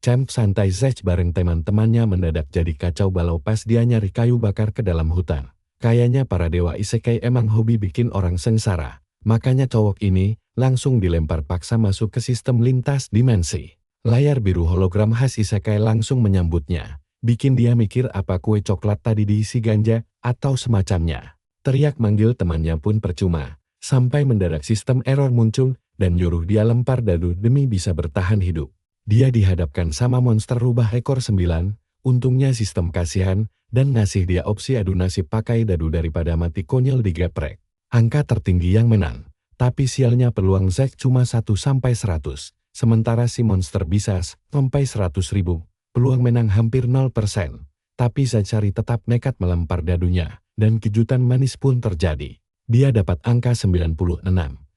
Camp santai Zech bareng teman-temannya mendadak jadi kacau balau pas dia nyari kayu bakar ke dalam hutan. Kayaknya para dewa isekai emang hobi bikin orang sengsara. Makanya cowok ini langsung dilempar paksa masuk ke sistem lintas dimensi. Layar biru hologram khas isekai langsung menyambutnya. Bikin dia mikir apa kue coklat tadi diisi ganja atau semacamnya. Teriak manggil temannya pun percuma. Sampai mendadak sistem error muncul dan nyuruh dia lempar dadu demi bisa bertahan hidup. Dia dihadapkan sama monster rubah ekor 9, untungnya sistem kasihan, dan ngasih dia opsi adu nasib pakai dadu daripada mati konyol digeprek. Angka tertinggi yang menang, tapi sialnya peluang Zech cuma 1-100, sementara si monster bisa sampai 100.000, peluang menang hampir 0%. Tapi Zachary tetap nekat melempar dadunya, dan kejutan manis pun terjadi. Dia dapat angka 96,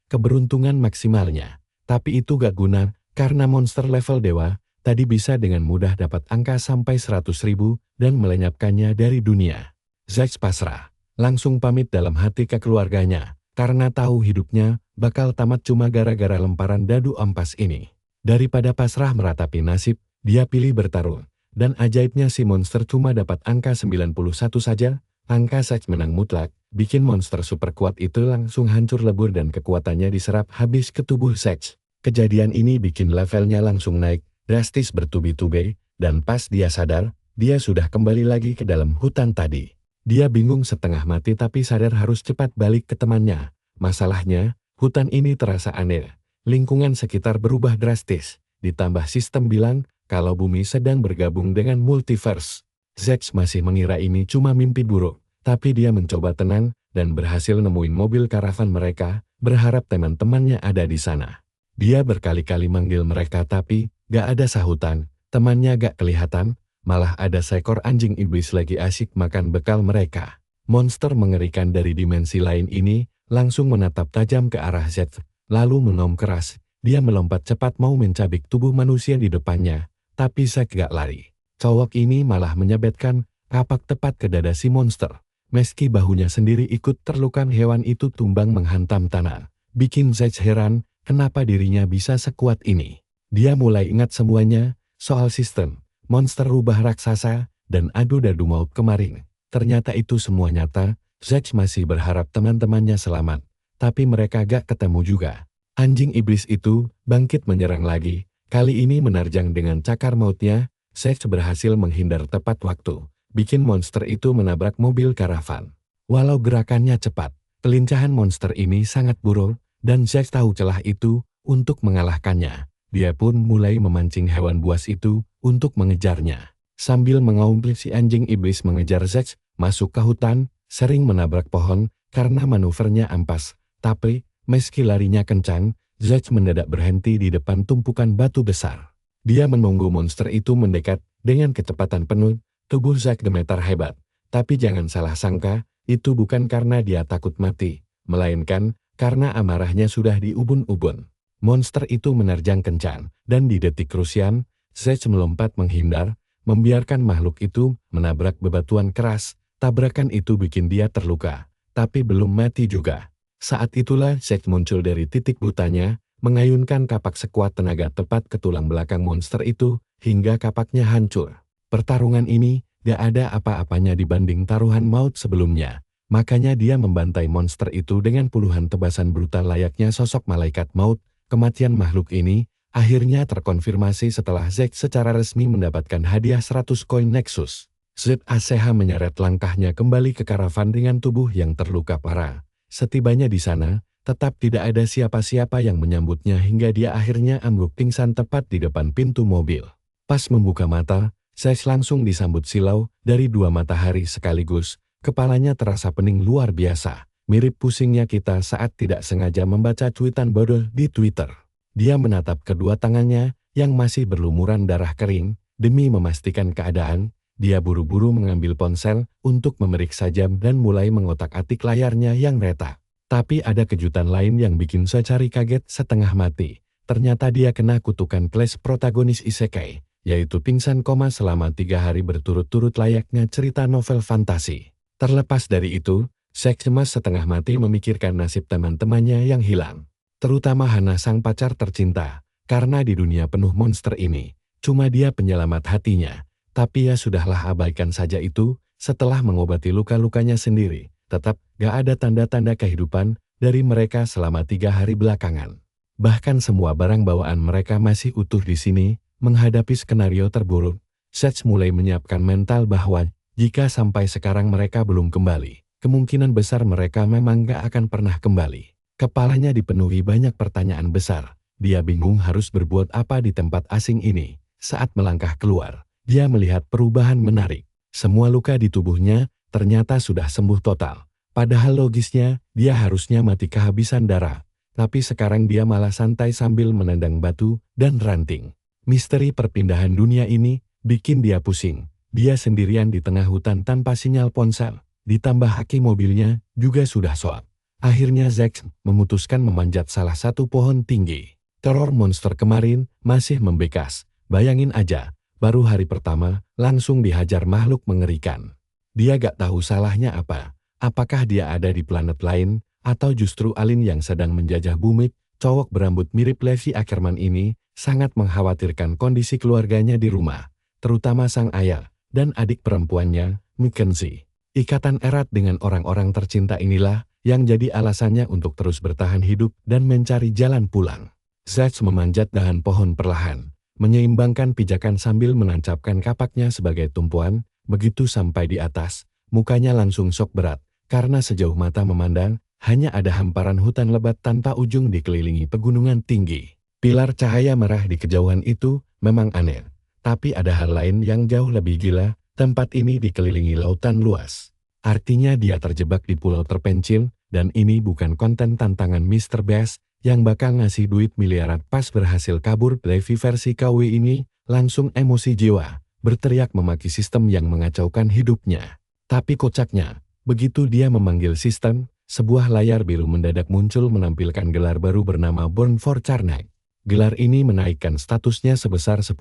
keberuntungan maksimalnya, tapi itu gak guna. Karena monster level dewa, tadi bisa dengan mudah dapat angka sampai 100.000 dan melenyapkannya dari dunia. Zech pasrah, langsung pamit dalam hati ke keluarganya, karena tahu hidupnya bakal tamat cuma gara-gara lemparan dadu ampas ini. Daripada pasrah meratapi nasib, dia pilih bertarung, dan ajaibnya si monster cuma dapat angka 91 saja. Angka Zech menang mutlak, bikin monster super kuat itu langsung hancur lebur dan kekuatannya diserap habis ke tubuh Zech. Kejadian ini bikin levelnya langsung naik, drastis bertubi-tubi, dan pas dia sadar, dia sudah kembali lagi ke dalam hutan tadi. Dia bingung setengah mati tapi sadar harus cepat balik ke temannya. Masalahnya, hutan ini terasa aneh. Lingkungan sekitar berubah drastis, ditambah sistem bilang kalau bumi sedang bergabung dengan multiverse. Zech masih mengira ini cuma mimpi buruk, tapi dia mencoba tenang dan berhasil nemuin mobil karavan mereka, berharap teman-temannya ada di sana. Dia berkali-kali manggil mereka tapi gak ada sahutan, temannya gak kelihatan, malah ada seekor anjing iblis lagi asyik makan bekal mereka. Monster mengerikan dari dimensi lain ini langsung menatap tajam ke arah Zech, lalu mengaum keras. Dia melompat cepat mau mencabik tubuh manusia di depannya, tapi Zech gak lari. Cowok ini malah menyabetkan kapak tepat ke dada si monster. Meski bahunya sendiri ikut terluka, hewan itu tumbang menghantam tanah. Bikin Zech heran, kenapa dirinya bisa sekuat ini. Dia mulai ingat semuanya, soal sistem, monster rubah raksasa, dan adu dadu maut kemarin. Ternyata itu semua nyata. Zech masih berharap teman-temannya selamat, tapi mereka gak ketemu juga. Anjing iblis itu bangkit menyerang lagi, kali ini menerjang dengan cakar mautnya. Zech berhasil menghindar tepat waktu, bikin monster itu menabrak mobil karavan. Walau gerakannya cepat, pelincahan monster ini sangat buruk, dan Zech tahu celah itu untuk mengalahkannya. Dia pun mulai memancing hewan buas itu untuk mengejarnya. Sambil mengaum si anjing iblis mengejar Zech masuk ke hutan, sering menabrak pohon karena manuvernya ampas. Tapi, meski larinya kencang, Zech mendadak berhenti di depan tumpukan batu besar. Dia menunggu monster itu mendekat dengan kecepatan penuh. Tubuh Zech gemetar hebat. Tapi jangan salah sangka, itu bukan karena dia takut mati, melainkan karena amarahnya sudah di ubun-ubun. Monster itu menerjang kencang, dan di detik krusial, Zech melompat menghindar, membiarkan makhluk itu menabrak bebatuan keras. Tabrakan itu bikin dia terluka, tapi belum mati juga. Saat itulah Zech muncul dari titik butanya, mengayunkan kapak sekuat tenaga tepat ke tulang belakang monster itu, hingga kapaknya hancur. Pertarungan ini gak ada apa-apanya dibanding taruhan maut sebelumnya. Makanya dia membantai monster itu dengan puluhan tebasan brutal layaknya sosok malaikat maut. Kematian makhluk ini akhirnya terkonfirmasi setelah Zech secara resmi mendapatkan hadiah 100 koin Nexus. ZACH menyeret langkahnya kembali ke karavan dengan tubuh yang terluka parah. Setibanya di sana, tetap tidak ada siapa-siapa yang menyambutnya hingga dia akhirnya ambruk pingsan tepat di depan pintu mobil. Pas membuka mata, Zech langsung disambut silau dari 2 matahari sekaligus. Kepalanya terasa pening luar biasa, mirip pusingnya kita saat tidak sengaja membaca cuitan bodoh di Twitter. Dia menatap kedua tangannya yang masih berlumuran darah kering. Demi memastikan keadaan, dia buru-buru mengambil ponsel untuk memeriksa jam dan mulai mengotak-atik layarnya yang retak. Tapi ada kejutan lain yang bikin Zachary kaget setengah mati. Ternyata dia kena kutukan kelas protagonis isekai, yaitu pingsan koma selama 3 hari berturut-turut layaknya cerita novel fantasi. Terlepas dari itu, Zech cemas setengah mati memikirkan nasib teman-temannya yang hilang. Terutama Hana sang pacar tercinta, karena di dunia penuh monster ini, Cuma dia penyelamat hatinya. Tapi ya sudahlah, abaikan saja itu. Setelah mengobati luka-lukanya sendiri, tetap gak ada tanda-tanda kehidupan dari mereka selama 3 hari belakangan. Bahkan semua barang bawaan mereka masih utuh di sini. Menghadapi skenario terburuk, Seth mulai menyiapkan mental bahwa jika sampai sekarang mereka belum kembali, kemungkinan besar mereka memang gak akan pernah kembali. Kepalanya dipenuhi banyak pertanyaan besar. Dia bingung harus berbuat apa di tempat asing ini. Saat melangkah keluar, dia melihat perubahan menarik. Semua luka di tubuhnya ternyata sudah sembuh total. Padahal logisnya, dia harusnya mati kehabisan darah. Tapi sekarang dia malah santai sambil menendang batu dan ranting. Misteri perpindahan dunia ini bikin dia pusing. Dia sendirian di tengah hutan tanpa sinyal ponsel. Ditambah aki mobilnya juga sudah soak. Akhirnya Zack memutuskan memanjat salah satu pohon tinggi. Teror monster kemarin masih membekas. Bayangin aja, baru hari pertama langsung dihajar makhluk mengerikan. Dia gak tahu salahnya apa. Apakah dia ada di planet lain, atau justru alien yang sedang menjajah bumi. Cowok berambut mirip Levi Ackerman ini sangat mengkhawatirkan kondisi keluarganya di rumah, terutama sang ayah dan adik perempuannya, Mackenzie. Ikatan erat dengan orang-orang tercinta inilah yang jadi alasannya untuk terus bertahan hidup dan mencari jalan pulang. Zack memanjat dahan pohon perlahan, menyeimbangkan pijakan sambil menancapkan kapaknya sebagai tumpuan. Begitu sampai di atas, mukanya langsung shock berat, karena sejauh mata memandang, hanya ada hamparan hutan lebat tanpa ujung dikelilingi pegunungan tinggi. Pilar cahaya merah di kejauhan itu memang aneh, tapi ada hal lain yang jauh lebih gila. Tempat ini dikelilingi lautan luas. Artinya dia terjebak di pulau terpencil, dan ini bukan konten tantangan Mr. Beast yang bakal ngasih duit miliaran pas berhasil kabur. Levi versi KW ini langsung emosi jiwa, berteriak memaki sistem yang mengacaukan hidupnya. Tapi kocaknya, begitu dia memanggil sistem, sebuah layar biru mendadak muncul menampilkan gelar baru bernama Born for Carnage. Gelar ini menaikkan statusnya sebesar 10%,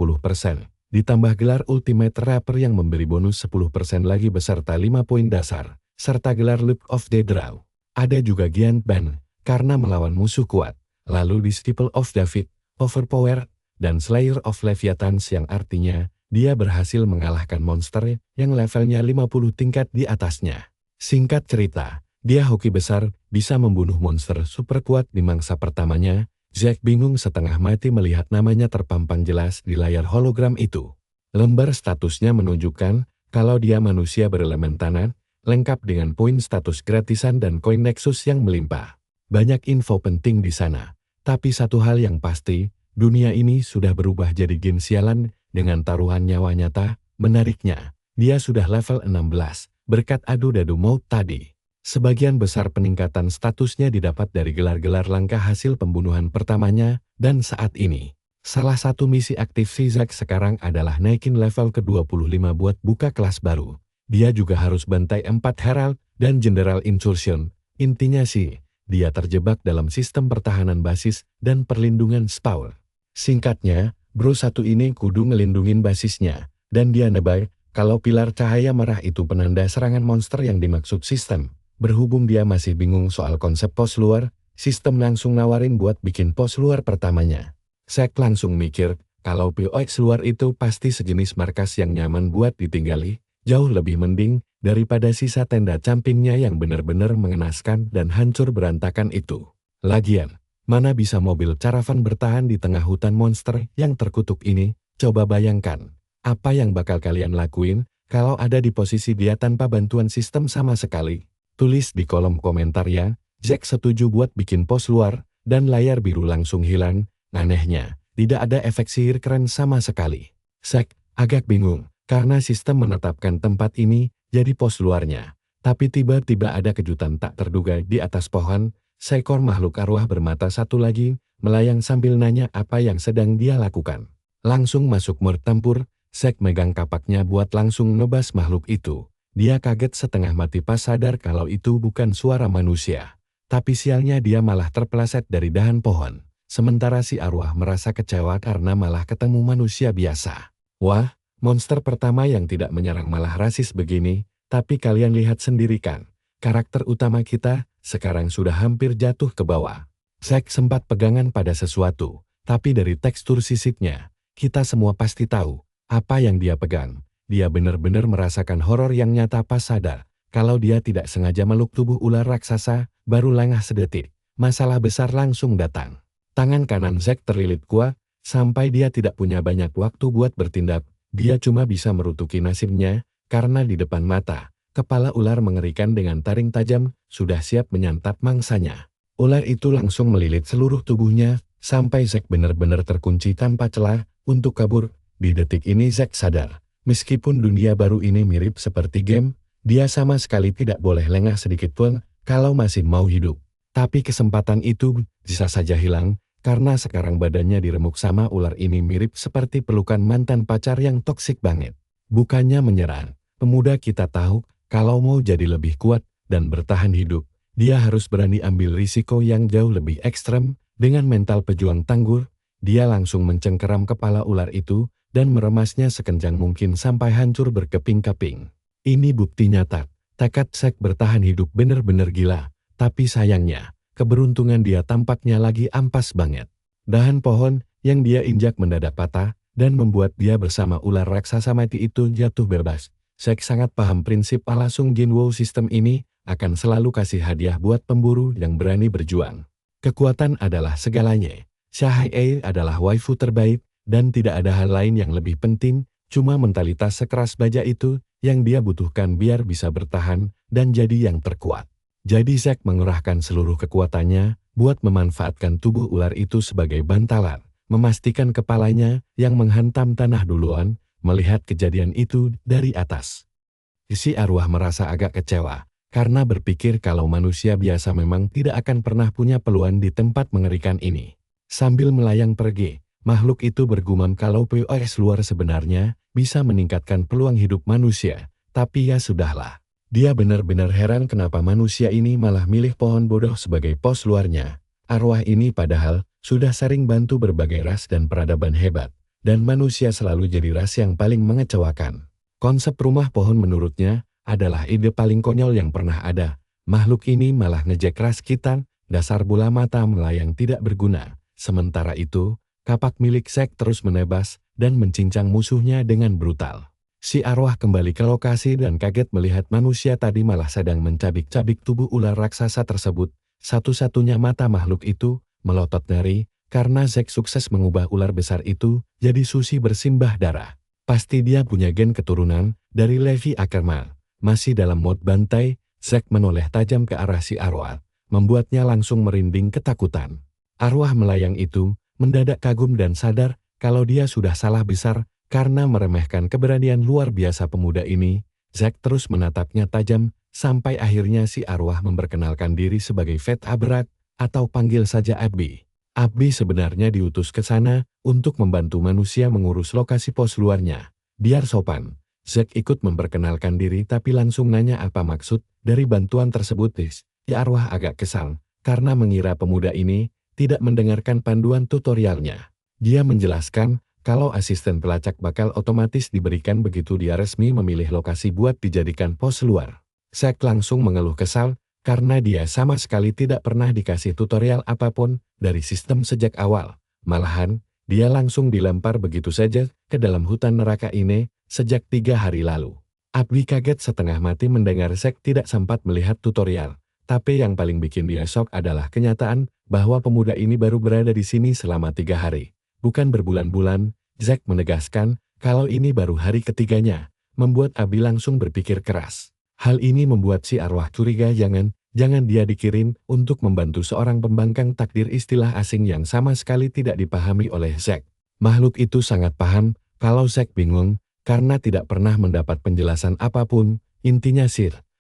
ditambah gelar Ultimate Rapper yang memberi bonus 10% lagi beserta 5 poin dasar, serta gelar Luck of the Draw. Ada juga Giant Band, karena melawan musuh kuat, lalu Disciple of David, Overpower, dan Slayer of Leviathans yang artinya dia berhasil mengalahkan monster yang levelnya 50 tingkat di atasnya. Singkat cerita, dia hoki besar, bisa membunuh monster super kuat di mangsa pertamanya. Zack bingung setengah mati melihat namanya terpampang jelas di layar hologram itu. Lembar statusnya menunjukkan kalau dia manusia berelemen tanah, lengkap dengan poin status gratisan dan koin Nexus yang melimpah. Banyak info penting di sana. Tapi satu hal yang pasti, dunia ini sudah berubah jadi game sialan dengan taruhan nyawa nyata. Menariknya, dia sudah level 16, berkat adu-dadu maut tadi. Sebagian besar peningkatan statusnya didapat dari gelar-gelar langka hasil pembunuhan pertamanya, dan saat ini, salah satu misi aktif si Zack sekarang adalah naikin level ke-25 buat buka kelas baru. Dia juga harus bantai 4 Herald dan General Incursion. Intinya sih, dia terjebak dalam sistem pertahanan basis dan perlindungan spawn. Singkatnya, bro satu ini kudu ngelindungin basisnya, dan dia nebak kalau pilar cahaya merah itu penanda serangan monster yang dimaksud sistem. Berhubung dia masih bingung soal konsep pos luar, sistem langsung nawarin buat bikin pos luar pertamanya. Zack langsung mikir, kalau POX luar itu pasti sejenis markas yang nyaman buat ditinggali, jauh lebih mending daripada sisa tenda campingnya yang benar-benar mengenaskan dan hancur berantakan itu. Lagian, mana bisa mobil caravan bertahan di tengah hutan monster yang terkutuk ini? Coba bayangkan, apa yang bakal kalian lakuin kalau ada di posisi dia tanpa bantuan sistem sama sekali? Tulis di kolom komentar ya. Zack setuju buat bikin pos luar, dan layar biru langsung hilang. Anehnya, tidak ada efek sihir keren sama sekali. Zack agak bingung, karena sistem menetapkan tempat ini jadi pos luarnya. Tapi tiba-tiba ada kejutan tak terduga di atas pohon. Seekor makhluk arwah bermata satu lagi, melayang sambil nanya apa yang sedang dia lakukan. Langsung masuk mode tempur, Zack megang kapaknya buat langsung nebas makhluk itu. Dia kaget setengah mati pas sadar kalau itu bukan suara manusia. Tapi sialnya dia malah terpeleset dari dahan pohon. Sementara si arwah merasa kecewa karena malah ketemu manusia biasa. Wah, monster pertama yang tidak menyerang malah rasis begini. Tapi kalian lihat sendiri kan, karakter utama kita sekarang sudah hampir jatuh ke bawah. Zack sempat pegangan pada sesuatu, tapi dari tekstur sisiknya, Kita semua pasti tahu apa yang dia pegang. Dia benar-benar merasakan horor yang nyata pas sadar. Kalau dia tidak sengaja meluk tubuh ular raksasa, baru lengah sedetik. Masalah besar langsung datang. Tangan kanan Zack terlilit kuat, sampai dia tidak punya banyak waktu buat bertindak. Dia cuma bisa merutuki nasibnya, karena di depan mata, kepala ular mengerikan dengan taring tajam, sudah siap menyantap mangsanya. Ular itu langsung melilit seluruh tubuhnya, sampai Zack benar-benar terkunci tanpa celah untuk kabur. Di detik ini Zack sadar, meskipun dunia baru ini mirip seperti game, dia sama sekali tidak boleh lengah sedikit pun kalau masih mau hidup. Tapi kesempatan itu bisa saja hilang, karena sekarang badannya diremuk sama ular ini mirip seperti pelukan mantan pacar yang toksik banget. Bukannya menyerang, pemuda kita tahu kalau mau jadi lebih kuat dan bertahan hidup, dia harus berani ambil risiko yang jauh lebih ekstrem. Dengan mental pejuang tangguh, dia langsung mencengkeram kepala ular itu dan meremasnya sekencang mungkin sampai hancur berkeping-keping. Ini bukti nyata, tekad Zack bertahan hidup benar-benar gila, tapi sayangnya, keberuntungan dia tampaknya lagi ampas banget. Dahan pohon yang dia injak mendadak patah dan membuat dia bersama ular raksasa mati itu jatuh bebas. Zack sangat paham prinsip Alasung Jinwo sistem ini akan selalu kasih hadiah buat pemburu yang berani berjuang. Kekuatan adalah segalanya. Xiaohei adalah waifu terbaik dan tidak ada hal lain yang lebih penting, cuma mentalitas sekeras baja itu yang dia butuhkan biar bisa bertahan dan jadi yang terkuat. Jadi Zack mengerahkan seluruh kekuatannya buat memanfaatkan tubuh ular itu sebagai bantalan, memastikan kepalanya yang menghantam tanah duluan, melihat kejadian itu dari atas. Si arwah merasa agak kecewa, karena berpikir kalau manusia biasa memang tidak akan pernah punya peluang di tempat mengerikan ini. Sambil melayang pergi, makhluk itu bergumam kalau POS luar sebenarnya bisa meningkatkan peluang hidup manusia, tapi ya sudahlah. Dia benar-benar heran kenapa manusia ini malah milih pohon bodoh sebagai pos luarnya. Arwah ini padahal sudah sering bantu berbagai ras dan peradaban hebat, dan manusia selalu jadi ras yang paling mengecewakan. Konsep rumah pohon menurutnya adalah ide paling konyol yang pernah ada. Makhluk ini malah ngejek ras kita, dasar bola mata melayang tidak berguna. Sementara itu, kapak milik Zack terus menebas dan mencincang musuhnya dengan brutal. Si arwah kembali ke lokasi dan kaget melihat manusia tadi malah sedang mencabik-cabik tubuh ular raksasa tersebut. Satu-satunya mata makhluk itu melotot ngeri karena Zack sukses mengubah ular besar itu jadi sushi bersimbah darah. Pasti dia punya gen keturunan dari Levi Ackerman. Masih dalam mode bantai, Zack menoleh tajam ke arah si arwah, membuatnya langsung merinding ketakutan. Arwah melayang itu mendadak kagum dan sadar kalau dia sudah salah besar karena meremehkan keberanian luar biasa pemuda ini. Zack terus menatapnya tajam sampai akhirnya si arwah memperkenalkan diri sebagai Vet Abrat atau panggil saja Abby. Abby sebenarnya diutus ke sana untuk membantu manusia mengurus lokasi pos luarnya. Biar sopan, Zack ikut memperkenalkan diri tapi langsung nanya apa maksud dari bantuan tersebut. Si arwah agak kesal karena mengira pemuda ini tidak mendengarkan panduan tutorialnya. Dia menjelaskan kalau asisten pelacak bakal otomatis diberikan begitu dia resmi memilih lokasi buat dijadikan pos luar. Zack langsung mengeluh kesal karena dia sama sekali tidak pernah dikasih tutorial apapun dari sistem sejak awal. Malahan, dia langsung dilempar begitu saja ke dalam hutan neraka ini sejak 3 hari lalu. Abby kaget setengah mati mendengar Zack tidak sempat melihat tutorial. Tapi yang paling bikin dia shock adalah kenyataan bahwa pemuda ini baru berada di sini selama 3 hari. Bukan berbulan-bulan. Zack menegaskan kalau ini baru hari ketiganya, membuat Abby langsung berpikir keras. Hal ini membuat si arwah curiga jangan dia dikirim untuk membantu seorang pembangkang takdir istilah asing yang sama sekali tidak dipahami oleh Zack. Makhluk itu sangat paham kalau Zack bingung karena tidak pernah mendapat penjelasan apapun. Intinya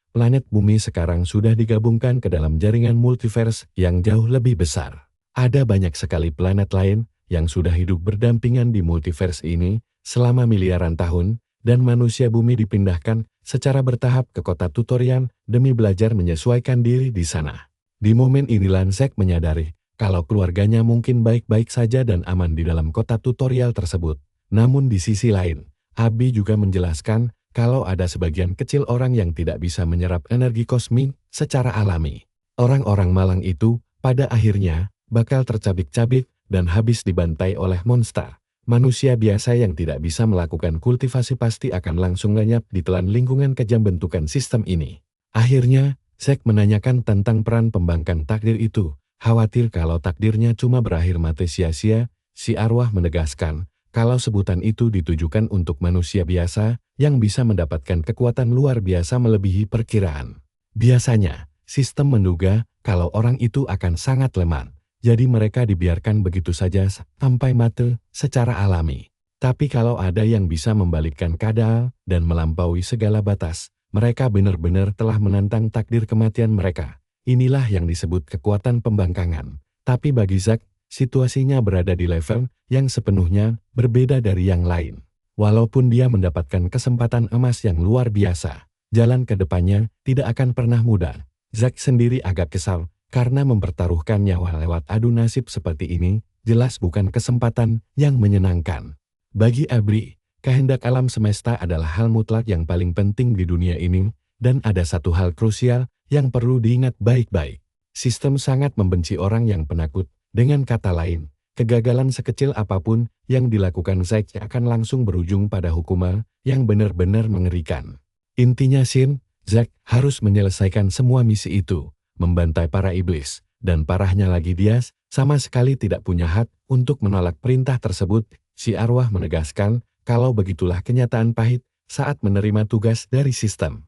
planet bumi sekarang sudah digabungkan ke dalam jaringan multiverse yang jauh lebih besar. Ada banyak sekali planet lain yang sudah hidup berdampingan di multiverse ini selama miliaran tahun, dan manusia bumi dipindahkan secara bertahap ke kota tutorial demi belajar menyesuaikan diri di sana. Di momen inilah Zack menyadari kalau keluarganya mungkin baik-baik saja dan aman di dalam kota tutorial tersebut. Namun di sisi lain, Abby juga menjelaskan kalau ada sebagian kecil orang yang tidak bisa menyerap energi kosmik secara alami. Orang-orang malang itu pada akhirnya bakal tercabik-cabik dan habis dibantai oleh monster. Manusia biasa yang tidak bisa melakukan kultivasi pasti akan langsung lenyap ditelan lingkungan kejam bentukan sistem ini. Akhirnya, Zack menanyakan tentang peran pembangkang takdir itu. Khawatir kalau takdirnya cuma berakhir mati sia-sia, si arwah menegaskan kalau sebutan itu ditujukan untuk manusia biasa yang bisa mendapatkan kekuatan luar biasa melebihi perkiraan. Biasanya, sistem menduga kalau orang itu akan sangat lemah, jadi mereka dibiarkan begitu saja sampai mati secara alami. Tapi kalau ada yang bisa membalikkan keadaan dan melampaui segala batas, mereka benar-benar telah menantang takdir kematian mereka. Inilah yang disebut kekuatan pembangkangan. Tapi bagi Zack, situasinya berada di level yang sepenuhnya berbeda dari yang lain. Walaupun dia mendapatkan kesempatan emas yang luar biasa, jalan ke depannya tidak akan pernah mudah. Zack sendiri agak kesal karena mempertaruhkan nyawa lewat adu nasib seperti ini, jelas bukan kesempatan yang menyenangkan. Bagi Aubrey, kehendak alam semesta adalah hal mutlak yang paling penting di dunia ini, dan ada satu hal krusial yang perlu diingat baik-baik. Sistem sangat membenci orang yang penakut. Dengan kata lain, kegagalan sekecil apapun yang dilakukan Zack akan langsung berujung pada hukuman yang benar-benar mengerikan. Intinya Zack harus menyelesaikan semua misi itu, membantai para iblis, dan parahnya lagi dia sama sekali tidak punya hak untuk menolak perintah tersebut. Si arwah menegaskan kalau begitulah kenyataan pahit saat menerima tugas dari sistem.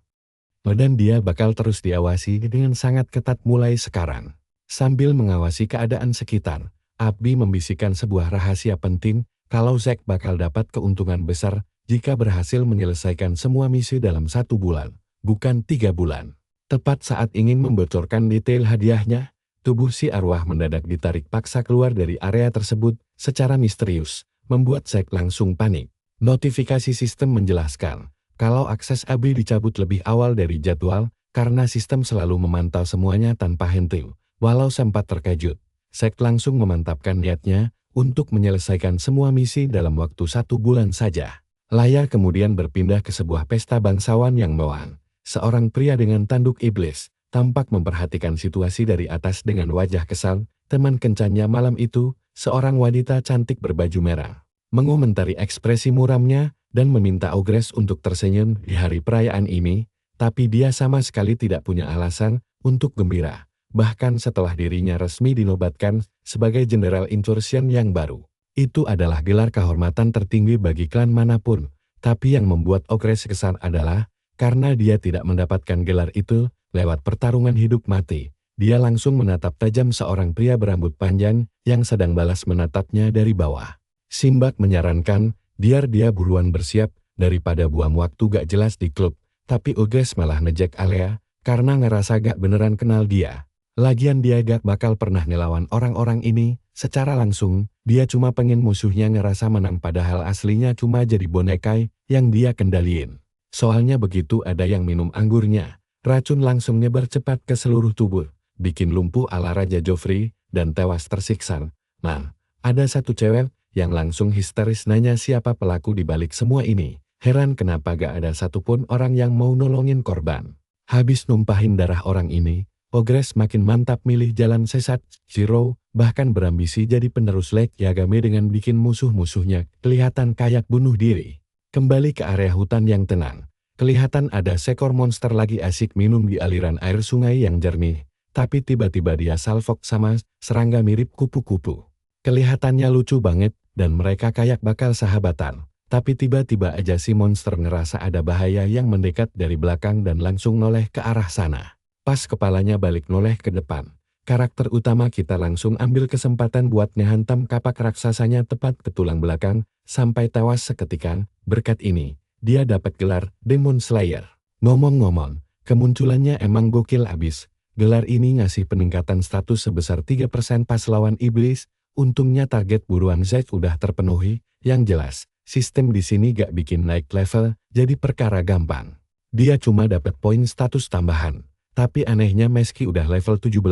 Dan dia bakal terus diawasi dengan sangat ketat mulai sekarang. Sambil mengawasi keadaan sekitar, Abby membisikkan sebuah rahasia penting kalau Zack bakal dapat keuntungan besar jika berhasil menyelesaikan semua misi dalam 1 bulan, bukan 3 bulan. Tepat saat ingin membocorkan detail hadiahnya, tubuh si arwah mendadak ditarik paksa keluar dari area tersebut secara misterius, membuat Zack langsung panik. Notifikasi sistem menjelaskan kalau akses Abby dicabut lebih awal dari jadwal, karena sistem selalu memantau semuanya tanpa henti. Walau sempat terkejut, Zack langsung memantapkan niatnya untuk menyelesaikan semua misi dalam waktu 1 bulan saja. Layar kemudian berpindah ke sebuah pesta bangsawan yang mewah. Seorang pria dengan tanduk iblis, tampak memperhatikan situasi dari atas dengan wajah kesal. Teman kencannya malam itu, seorang wanita cantik berbaju merah, mengomentari ekspresi muramnya dan meminta Ogress untuk tersenyum di hari perayaan ini, tapi dia sama sekali tidak punya alasan untuk gembira, bahkan setelah dirinya resmi dinobatkan sebagai Jenderal Incursion yang baru. Itu adalah gelar kehormatan tertinggi bagi klan manapun, tapi yang membuat Ogress kesal adalah karena dia tidak mendapatkan gelar itu lewat pertarungan hidup mati. Dia langsung menatap tajam seorang pria berambut panjang yang sedang balas menatapnya dari bawah. Simbad menyarankan biar dia buruan bersiap daripada buang waktu gak jelas di klub, tapi Ogress malah nejek Alea karena ngerasa gak beneran kenal dia. Lagian dia gak bakal pernah ngelawan orang-orang ini secara langsung, dia cuma pengen musuhnya ngerasa menang padahal aslinya cuma jadi boneka yang dia kendaliin. Soalnya begitu ada yang minum anggurnya, racun langsung nyebar cepat ke seluruh tubuh, bikin lumpuh ala Raja Joffrey dan tewas tersiksa. Nah, ada satu cewek yang langsung histeris nanya siapa pelaku di balik semua ini. Heran kenapa gak ada satupun orang yang mau nolongin korban. Habis numpahin darah orang ini, Ogress makin mantap milih jalan sesat. Zero bahkan berambisi jadi penerus Lake Yagame dengan bikin musuh-musuhnya kelihatan kayak bunuh diri. Kembali ke area hutan yang tenang. Kelihatan ada seekor monster lagi asik minum di aliran air sungai yang jernih. Tapi tiba-tiba dia salfok sama serangga mirip kupu-kupu. Kelihatannya lucu banget, dan mereka kayak bakal sahabatan. Tapi tiba-tiba aja si monster ngerasa ada bahaya yang mendekat dari belakang dan langsung noleh ke arah sana. Pas kepalanya balik noleh ke depan, karakter utama kita langsung ambil kesempatan buat ngehantam kapak raksasanya tepat ke tulang belakang, sampai tewas seketika. Berkat ini, dia dapat gelar Demon Slayer. Ngomong-ngomong, kemunculannya emang gokil abis. Gelar ini ngasih peningkatan status sebesar 3% pas lawan iblis. Untungnya target buruan Zack udah terpenuhi, yang jelas, sistem di sini gak bikin naik level, jadi perkara gampang. Dia cuma dapat poin status tambahan, tapi anehnya meski udah level 17,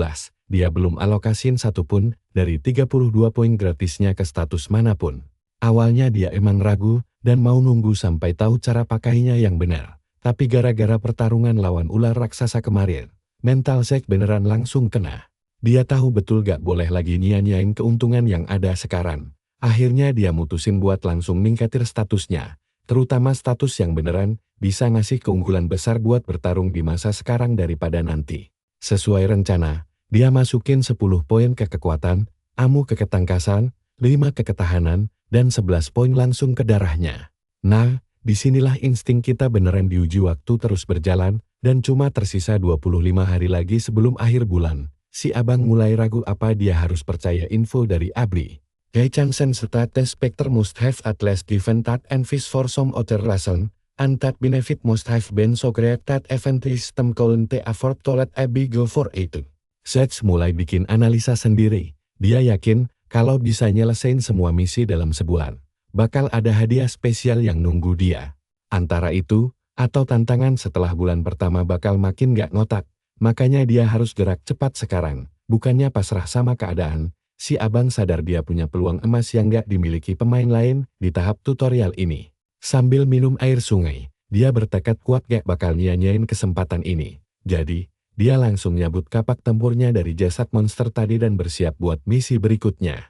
dia belum alokasin satupun dari 32 poin gratisnya ke status manapun. Awalnya dia emang ragu, dan mau nunggu sampai tahu cara pakainya yang benar. Tapi gara-gara pertarungan lawan ular raksasa kemarin, mental Zack beneran langsung kena. Dia tahu betul gak boleh lagi nyanyain keuntungan yang ada sekarang. Akhirnya dia mutusin buat langsung ningkatin statusnya. Terutama status yang beneran bisa ngasih keunggulan besar buat bertarung di masa sekarang daripada nanti. Sesuai rencana, dia masukin 10 poin ke kekuatan, ammu ke ketangkasan, 5 ke ketahanan, dan 11 poin langsung ke darahnya. Nah, disinilah insting kita beneran diuji waktu terus berjalan, dan cuma tersisa 25 hari lagi sebelum akhir bulan. Si abang mulai ragu apa dia harus percaya info dari Abri. Gai Changsen state specter must have at least given that and fish for some other reason, and that benefit must have been so great that event system couldn't afford to let Abby go for it. Zeds mulai bikin analisa sendiri. Dia yakin kalau bisa nyelesain semua misi dalam sebulan, bakal ada hadiah spesial yang nunggu dia. Antara itu, atau tantangan setelah bulan pertama bakal makin gak ngotak. Makanya dia harus gerak cepat sekarang, bukannya pasrah sama keadaan. Si abang sadar dia punya peluang emas yang gak dimiliki pemain lain di tahap tutorial ini. Sambil minum air sungai, dia bertekad kuat gak bakal nyanyain kesempatan ini. Jadi, dia langsung nyabut kapak tempurnya dari jasad monster tadi dan bersiap buat misi berikutnya.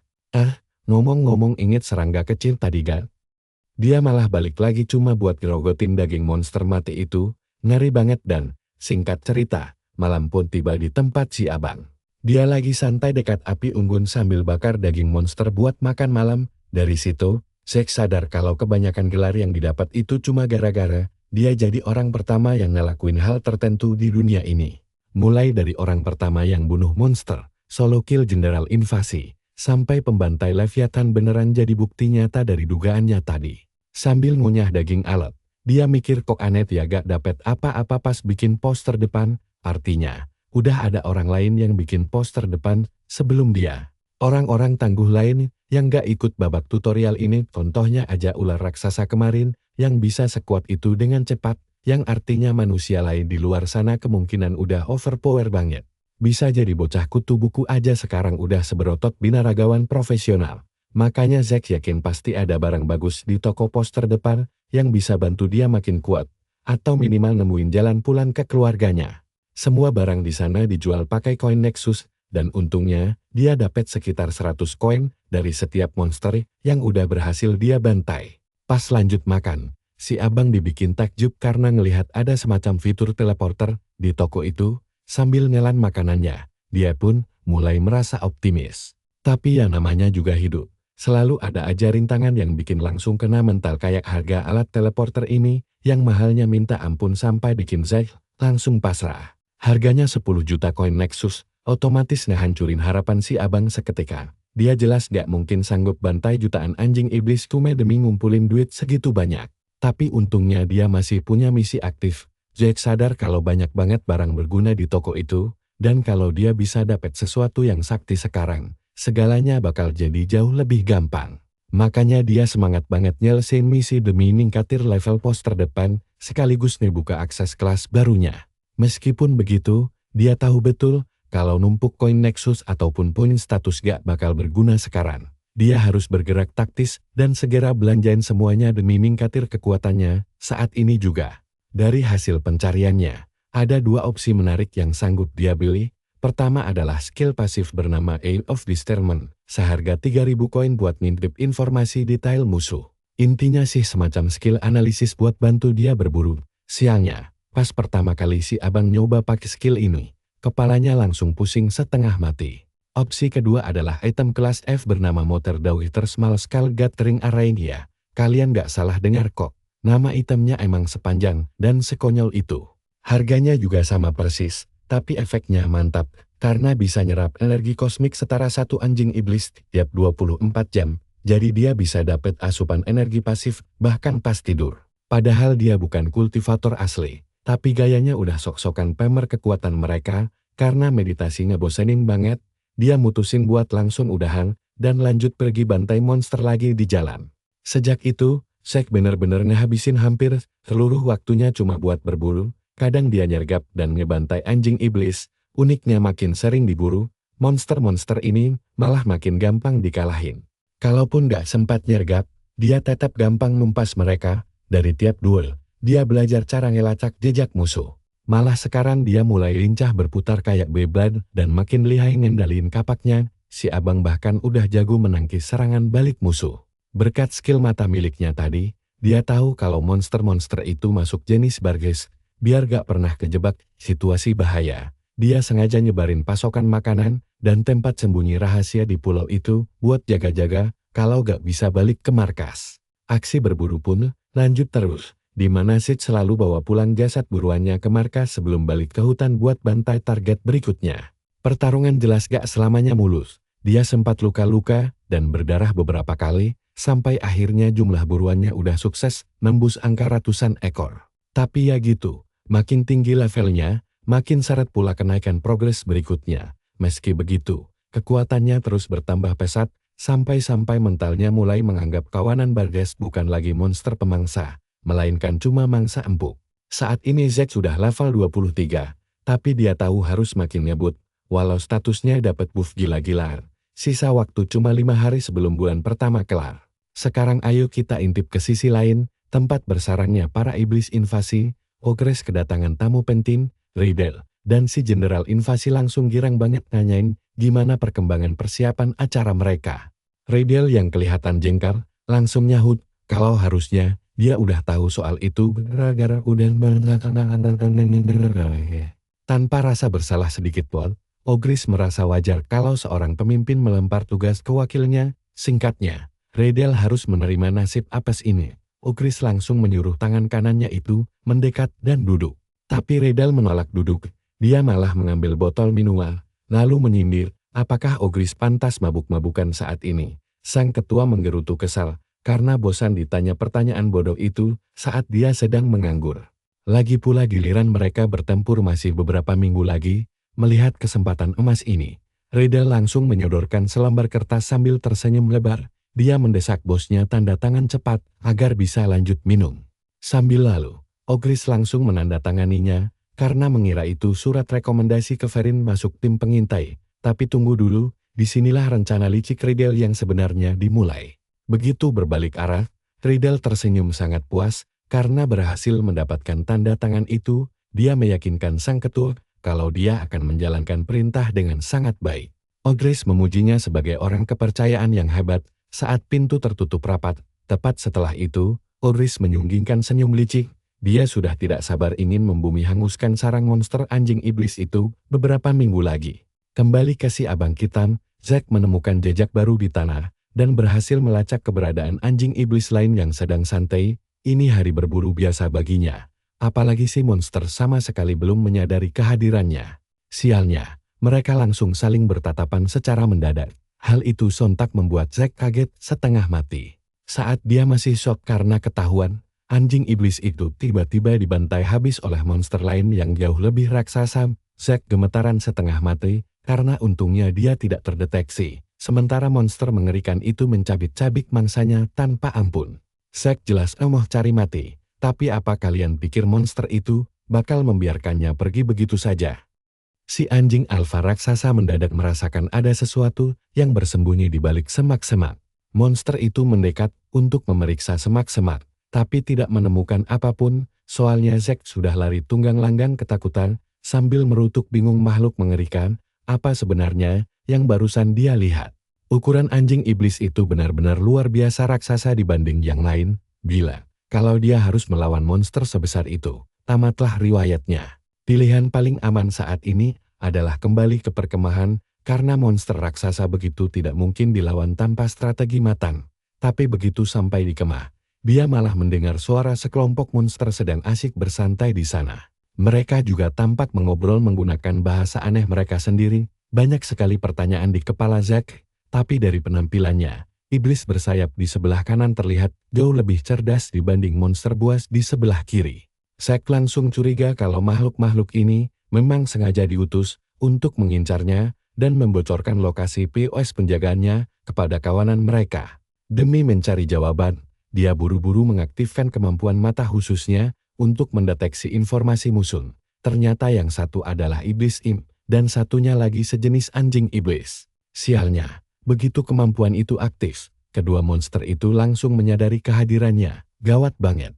Ngomong-ngomong inget serangga kecil tadi gak? Dia malah balik lagi cuma buat gerogotin daging monster mati itu, ngeri banget dan, singkat cerita, malam pun tiba di tempat si abang. Dia lagi santai dekat api unggun sambil bakar daging monster buat makan malam. Dari situ, Zack sadar kalau kebanyakan gelar yang didapat itu cuma gara-gara dia jadi orang pertama yang ngelakuin hal tertentu di dunia ini. Mulai dari orang pertama yang bunuh monster, solo kill Jenderal Invasi, sampai pembantai Leviathan beneran jadi bukti nyata dari dugaannya tadi. Sambil ngunyah daging alat, dia mikir kok aneh ya gak dapet apa-apa pas bikin poster depan, artinya udah ada orang lain yang bikin poster depan sebelum dia. Orang-orang tangguh lain yang gak ikut babak tutorial ini, contohnya aja ular raksasa kemarin yang bisa sekuat itu dengan cepat, yang artinya manusia lain di luar sana kemungkinan udah overpower banget. Bisa jadi bocah kutu buku aja sekarang udah seberotot binaragawan profesional. Makanya Zack yakin pasti ada barang bagus di toko poster depan yang bisa bantu dia makin kuat, atau minimal nemuin jalan pulang ke keluarganya. Semua barang di sana dijual pakai koin Nexus, dan untungnya dia dapat sekitar 100 koin dari setiap monster yang udah berhasil dia bantai. Pas lanjut makan, si abang dibikin takjub karena ngelihat ada semacam fitur teleporter di toko itu. Sambil nelan makanannya, dia pun mulai merasa optimis. Tapi yang namanya juga hidup, selalu ada aja rintangan yang bikin langsung kena mental, kayak harga alat teleporter ini yang mahalnya minta ampun sampai bikin Zack langsung pasrah. Harganya 10 juta koin Nexus, otomatis ngehancurin harapan si abang seketika. Dia jelas gak mungkin sanggup bantai jutaan anjing iblis kume demi ngumpulin duit segitu banyak. Tapi untungnya dia masih punya misi aktif. Zack sadar kalau banyak banget barang berguna di toko itu, dan kalau dia bisa dapat sesuatu yang sakti sekarang, segalanya bakal jadi jauh lebih gampang. Makanya dia semangat banget nyelesain misi demi ningkatin level pos terdepan, sekaligus ngebuka akses kelas barunya. Meskipun begitu, dia tahu betul kalau numpuk koin Nexus ataupun poin status gak bakal berguna sekarang. Dia harus bergerak taktis dan segera belanjain semuanya demi ningkatin kekuatannya saat ini juga. Dari hasil pencariannya, ada 2 opsi menarik yang sanggup dia beli. Pertama adalah skill pasif bernama Eye of Discernment, seharga 3.000 koin buat ngintip informasi detail musuh. Intinya sih semacam skill analisis buat bantu dia berburu. Sialnya, pas pertama kali si abang nyoba pakai skill ini, kepalanya langsung pusing setengah mati. Opsi kedua adalah item kelas F bernama Motor Daughter Small Scale Gathering Araignea. Kalian gak salah dengar kok, nama itemnya emang sepanjang dan sekonyol itu. Harganya juga sama persis, tapi efeknya mantap, karena bisa nyerap energi kosmik setara 1 anjing iblis tiap 24 jam. Jadi dia bisa dapat asupan energi pasif bahkan pas tidur. Padahal dia bukan kultivator asli. Tapi gayanya udah sok-sokan pamer kekuatan mereka, karena meditasi ngebosenin banget, dia mutusin buat langsung udahan, dan lanjut pergi bantai monster lagi di jalan. Sejak itu, Zack bener-bener ngehabisin hampir seluruh waktunya cuma buat berburu, kadang dia nyergap dan ngebantai anjing iblis, uniknya makin sering diburu, monster-monster ini malah makin gampang dikalahin. Kalaupun gak sempat nyergap, dia tetap gampang numpas mereka, dari tiap duel. Dia belajar cara ngelacak jejak musuh. Malah sekarang dia mulai lincah berputar kayak Beyblade dan makin lihai ngendaliin kapaknya Si abang bahkan udah jago menangkis serangan balik musuh. Berkat skill mata miliknya tadi, dia tahu kalau monster-monster itu masuk jenis barges. Biar gak pernah kejebak situasi bahaya, dia sengaja nyebarin pasokan makanan dan tempat sembunyi rahasia di pulau itu buat jaga-jaga kalau gak bisa balik ke markas. Aksi berburu pun lanjut terus, di mana Sid selalu bawa pulang jasad buruannya ke markas sebelum balik ke hutan buat bantai target berikutnya. Pertarungan jelas gak selamanya mulus. Dia sempat luka-luka dan berdarah beberapa kali, sampai akhirnya jumlah buruannya udah sukses nembus angka ratusan ekor. Tapi ya gitu, makin tinggi levelnya, makin syarat pula kenaikan progres berikutnya. Meski begitu, kekuatannya terus bertambah pesat, sampai-sampai mentalnya mulai menganggap kawanan barges bukan lagi monster pemangsa, melainkan cuma mangsa empuk. Saat ini Zack sudah level 23, tapi dia tahu harus makin ngebut, walau statusnya dapat buff gila-gilaan. Sisa waktu cuma 5 hari sebelum bulan pertama kelar. Sekarang ayo kita intip ke sisi lain, tempat bersarangnya para iblis invasi. Ogres kedatangan tamu penting, Riddle, dan si Jenderal Invasi langsung girang banget nanyain gimana perkembangan persiapan acara mereka. Riddle yang kelihatan jengkel, langsung nyahut, kalau harusnya dia udah tahu soal itu gara-gara udah tanpa rasa bersalah sedikit pun. Ogris merasa wajar kalau seorang pemimpin melempar tugas ke wakilnya. Singkatnya, Riddle harus menerima nasib apes ini. Ogris langsung menyuruh tangan kanannya itu mendekat dan duduk. Tapi Riddle menolak duduk. Dia malah mengambil botol minuman, lalu menyindir, apakah Ogris pantas mabuk-mabukan saat ini? Sang ketua menggerutu kesal, karena bosan ditanya pertanyaan bodoh itu saat dia sedang menganggur. Lagi pula giliran mereka bertempur masih beberapa minggu lagi. Melihat kesempatan emas ini, Riddle langsung menyodorkan selembar kertas sambil tersenyum lebar. Dia mendesak bosnya tanda tangan cepat agar bisa lanjut minum. Sambil lalu, Ogris langsung menandatanganinya karena mengira itu surat rekomendasi ke Verin masuk tim pengintai. Tapi tunggu dulu, disinilah rencana licik Riddle yang sebenarnya dimulai. Begitu berbalik arah, Riddle tersenyum sangat puas karena berhasil mendapatkan tanda tangan itu. Dia meyakinkan sang ketua kalau dia akan menjalankan perintah dengan sangat baik. Ogris memujinya sebagai orang kepercayaan yang hebat. Saat pintu tertutup rapat, tepat setelah itu, Ogris menyunggingkan senyum licik. Dia sudah tidak sabar ingin membumi hanguskan sarang monster anjing iblis itu beberapa minggu lagi. Kembali ke si abang hitam, Zack menemukan jejak baru di tanah dan berhasil melacak keberadaan anjing iblis lain yang sedang santai. Ini hari berburu biasa baginya. Apalagi si monster sama sekali belum menyadari kehadirannya. Sialnya, mereka langsung saling bertatapan secara mendadak. Hal itu sontak membuat Zack kaget setengah mati. Saat dia masih shock karena ketahuan, anjing iblis itu tiba-tiba dibantai habis oleh monster lain yang jauh lebih raksasa. Zack gemetaran setengah mati, karena untungnya dia tidak terdeteksi. Sementara monster mengerikan itu mencabik-cabik mangsanya tanpa ampun. Zack jelas emoh cari mati. Tapi apa kalian pikir monster itu bakal membiarkannya pergi begitu saja? Si anjing alfa raksasa mendadak merasakan ada sesuatu yang bersembunyi di balik semak-semak. Monster itu mendekat untuk memeriksa semak-semak, tapi tidak menemukan apapun, soalnya Zack sudah lari tunggang langgang ketakutan, sambil merutuk bingung makhluk mengerikan, apa sebenarnya yang barusan dia lihat. Ukuran anjing iblis itu benar-benar luar biasa raksasa dibanding yang lain, gila. Kalau dia harus melawan monster sebesar itu, tamatlah riwayatnya. Pilihan paling aman saat ini adalah kembali ke perkemahan, karena monster raksasa begitu tidak mungkin dilawan tanpa strategi matang. Tapi begitu sampai di kemah, dia malah mendengar suara sekelompok monster sedang asik bersantai di sana. Mereka juga tampak mengobrol menggunakan bahasa aneh mereka sendiri. Banyak sekali pertanyaan di kepala Zack, tapi dari penampilannya, iblis bersayap di sebelah kanan terlihat jauh lebih cerdas dibanding monster buas di sebelah kiri. Zack langsung curiga kalau makhluk-makhluk ini memang sengaja diutus untuk mengincarnya dan membocorkan lokasi POS penjagaannya kepada kawanan mereka. Demi mencari jawaban, dia buru-buru mengaktifkan kemampuan mata khususnya untuk mendeteksi informasi musuh. Ternyata yang satu adalah iblis imp dan satunya lagi sejenis anjing iblis. Sialnya, begitu kemampuan itu aktif, kedua monster itu langsung menyadari kehadirannya. Gawat banget.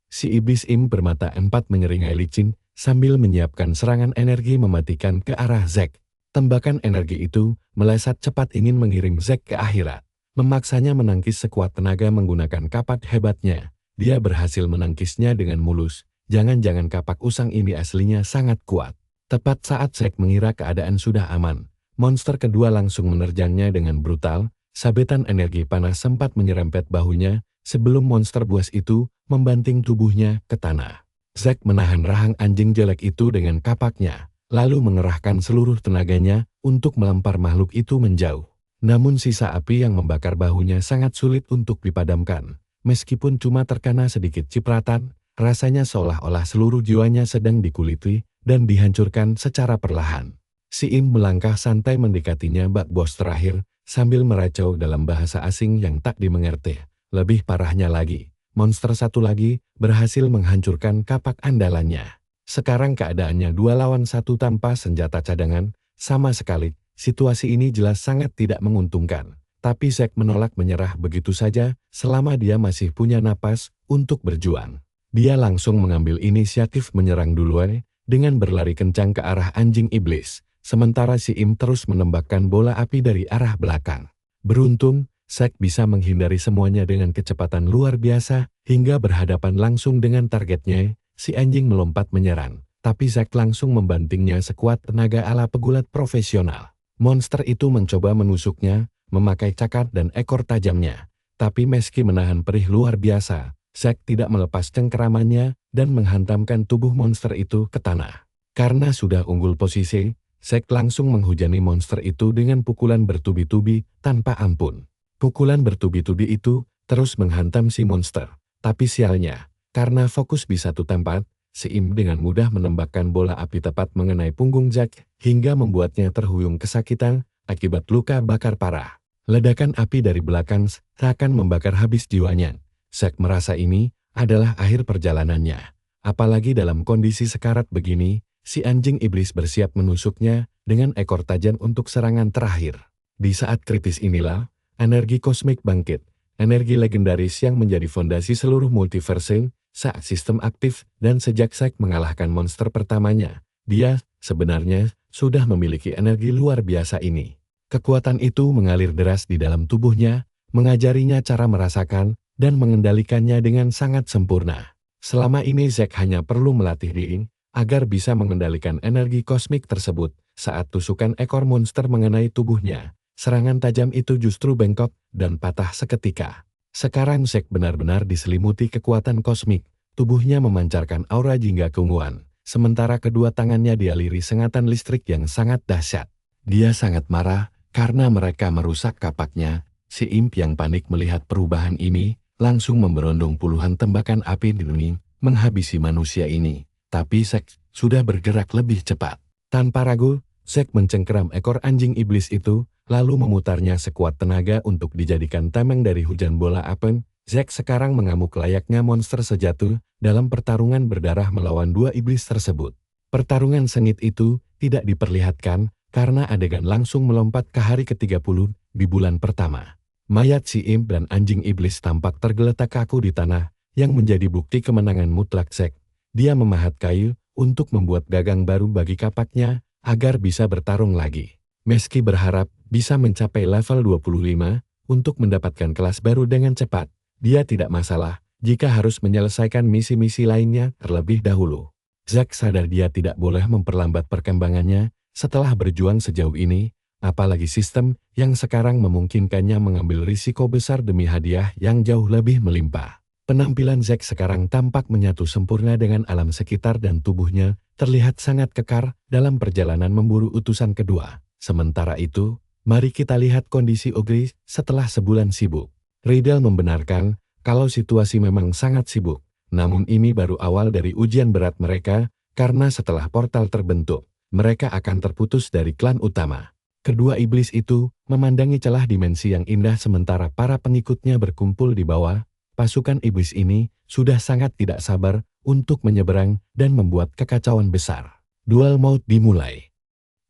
Si iblis imp bermata empat menyeringai licin sambil menyiapkan serangan energi mematikan ke arah Zack. Tembakan energi itu melesat cepat ingin mengirim Zack ke akhirat. Memaksanya menangkis sekuat tenaga menggunakan kapak hebatnya. Dia berhasil menangkisnya dengan mulus. Jangan-jangan kapak usang ini aslinya sangat kuat. Tepat saat Zack mengira keadaan sudah aman, monster kedua langsung menerjangnya dengan brutal. Sabetan energi panas sempat menyerempet bahunya sebelum monster buas itu membanting tubuhnya ke tanah. Zack menahan rahang anjing jelek itu dengan kapaknya, lalu mengerahkan seluruh tenaganya untuk melempar makhluk itu menjauh. Namun sisa api yang membakar bahunya sangat sulit untuk dipadamkan. Meskipun cuma terkena sedikit cipratan, rasanya seolah-olah seluruh jiwanya sedang dikuliti dan dihancurkan secara perlahan. Si Im melangkah santai mendekatinya bak bos terakhir, sambil meracau dalam bahasa asing yang tak dimengerti. Lebih parahnya lagi, monster satu lagi berhasil menghancurkan kapak andalannya. Sekarang keadaannya 2 lawan 1 tanpa senjata cadangan. Sama sekali, situasi ini jelas sangat tidak menguntungkan. Tapi Zack menolak menyerah begitu saja selama dia masih punya napas untuk berjuang. Dia langsung mengambil inisiatif menyerang duluan dengan berlari kencang ke arah anjing iblis. Sementara si Im terus menembakkan bola api dari arah belakang. Beruntung, Zack bisa menghindari semuanya dengan kecepatan luar biasa hingga berhadapan langsung dengan targetnya. Si anjing melompat menyerang, tapi Zack langsung membantingnya sekuat tenaga ala pegulat profesional. Monster itu mencoba menusuknya, memakai cakar dan ekor tajamnya. Tapi meski menahan perih luar biasa, Zack tidak melepas cengkeramannya dan menghantamkan tubuh monster itu ke tanah. Karena sudah unggul posisi, Zack langsung menghujani monster itu dengan pukulan bertubi-tubi tanpa ampun. Pukulan bertubi-tubi itu terus menghantam si monster. Tapi sialnya, karena fokus di satu tempat, si Im dengan mudah menembakkan bola api tepat mengenai punggung Zack hingga membuatnya terhuyung kesakitan akibat luka bakar parah. Ledakan api dari belakang seakan membakar habis jiwanya. Zack merasa ini adalah akhir perjalanannya. Apalagi dalam kondisi sekarat begini, si anjing iblis bersiap menusuknya dengan ekor tajam untuk serangan terakhir. Di saat kritis inilah, energi kosmik bangkit, energi legendaris yang menjadi fondasi seluruh multiverse, saat sistem aktif dan sejak Zack mengalahkan monster pertamanya, dia sebenarnya sudah memiliki energi luar biasa ini. Kekuatan itu mengalir deras di dalam tubuhnya, mengajarinya cara merasakan dan mengendalikannya dengan sangat sempurna. Selama ini Zack hanya perlu melatih diri agar bisa mengendalikan energi kosmik tersebut. Saat tusukan ekor monster mengenai tubuhnya, serangan tajam itu justru bengkok dan patah seketika. Sekarang Zack benar-benar diselimuti kekuatan kosmik, tubuhnya memancarkan aura jingga keunguan, sementara kedua tangannya dialiri sengatan listrik yang sangat dahsyat. Dia sangat marah karena mereka merusak kapaknya. Si Imp yang panik melihat perubahan ini, langsung memberondong puluhan tembakan api di dunia, menghabisi manusia ini. Tapi Zack sudah bergerak lebih cepat. Tanpa ragu, Zack mencengkeram ekor anjing iblis itu, lalu memutarnya sekuat tenaga untuk dijadikan tameng dari hujan bola api. Zack sekarang mengamuk layaknya monster sejati dalam pertarungan berdarah melawan 2 iblis tersebut. Pertarungan sengit itu tidak diperlihatkan karena adegan langsung melompat ke hari ke-30 di bulan pertama. Mayat si Imp dan anjing iblis tampak tergeletak kaku di tanah, yang menjadi bukti kemenangan mutlak Zack. Dia memahat kayu untuk membuat gagang baru bagi kapaknya agar bisa bertarung lagi. Meski berharap bisa mencapai level 25 untuk mendapatkan kelas baru dengan cepat, dia tidak masalah jika harus menyelesaikan misi-misi lainnya terlebih dahulu. Zack sadar dia tidak boleh memperlambat perkembangannya setelah berjuang sejauh ini, apalagi sistem yang sekarang memungkinkannya mengambil risiko besar demi hadiah yang jauh lebih melimpah. Penampilan Zack sekarang tampak menyatu sempurna dengan alam sekitar dan tubuhnya terlihat sangat kekar dalam perjalanan memburu utusan kedua. Sementara itu, mari kita lihat kondisi Ogre setelah sebulan sibuk. Riddle membenarkan kalau situasi memang sangat sibuk, namun ini baru awal dari ujian berat mereka, karena setelah portal terbentuk, mereka akan terputus dari klan utama. Kedua iblis itu memandangi celah dimensi yang indah sementara para pengikutnya berkumpul di bawah. Pasukan iblis ini sudah sangat tidak sabar untuk menyeberang dan membuat kekacauan besar. Duel maut dimulai.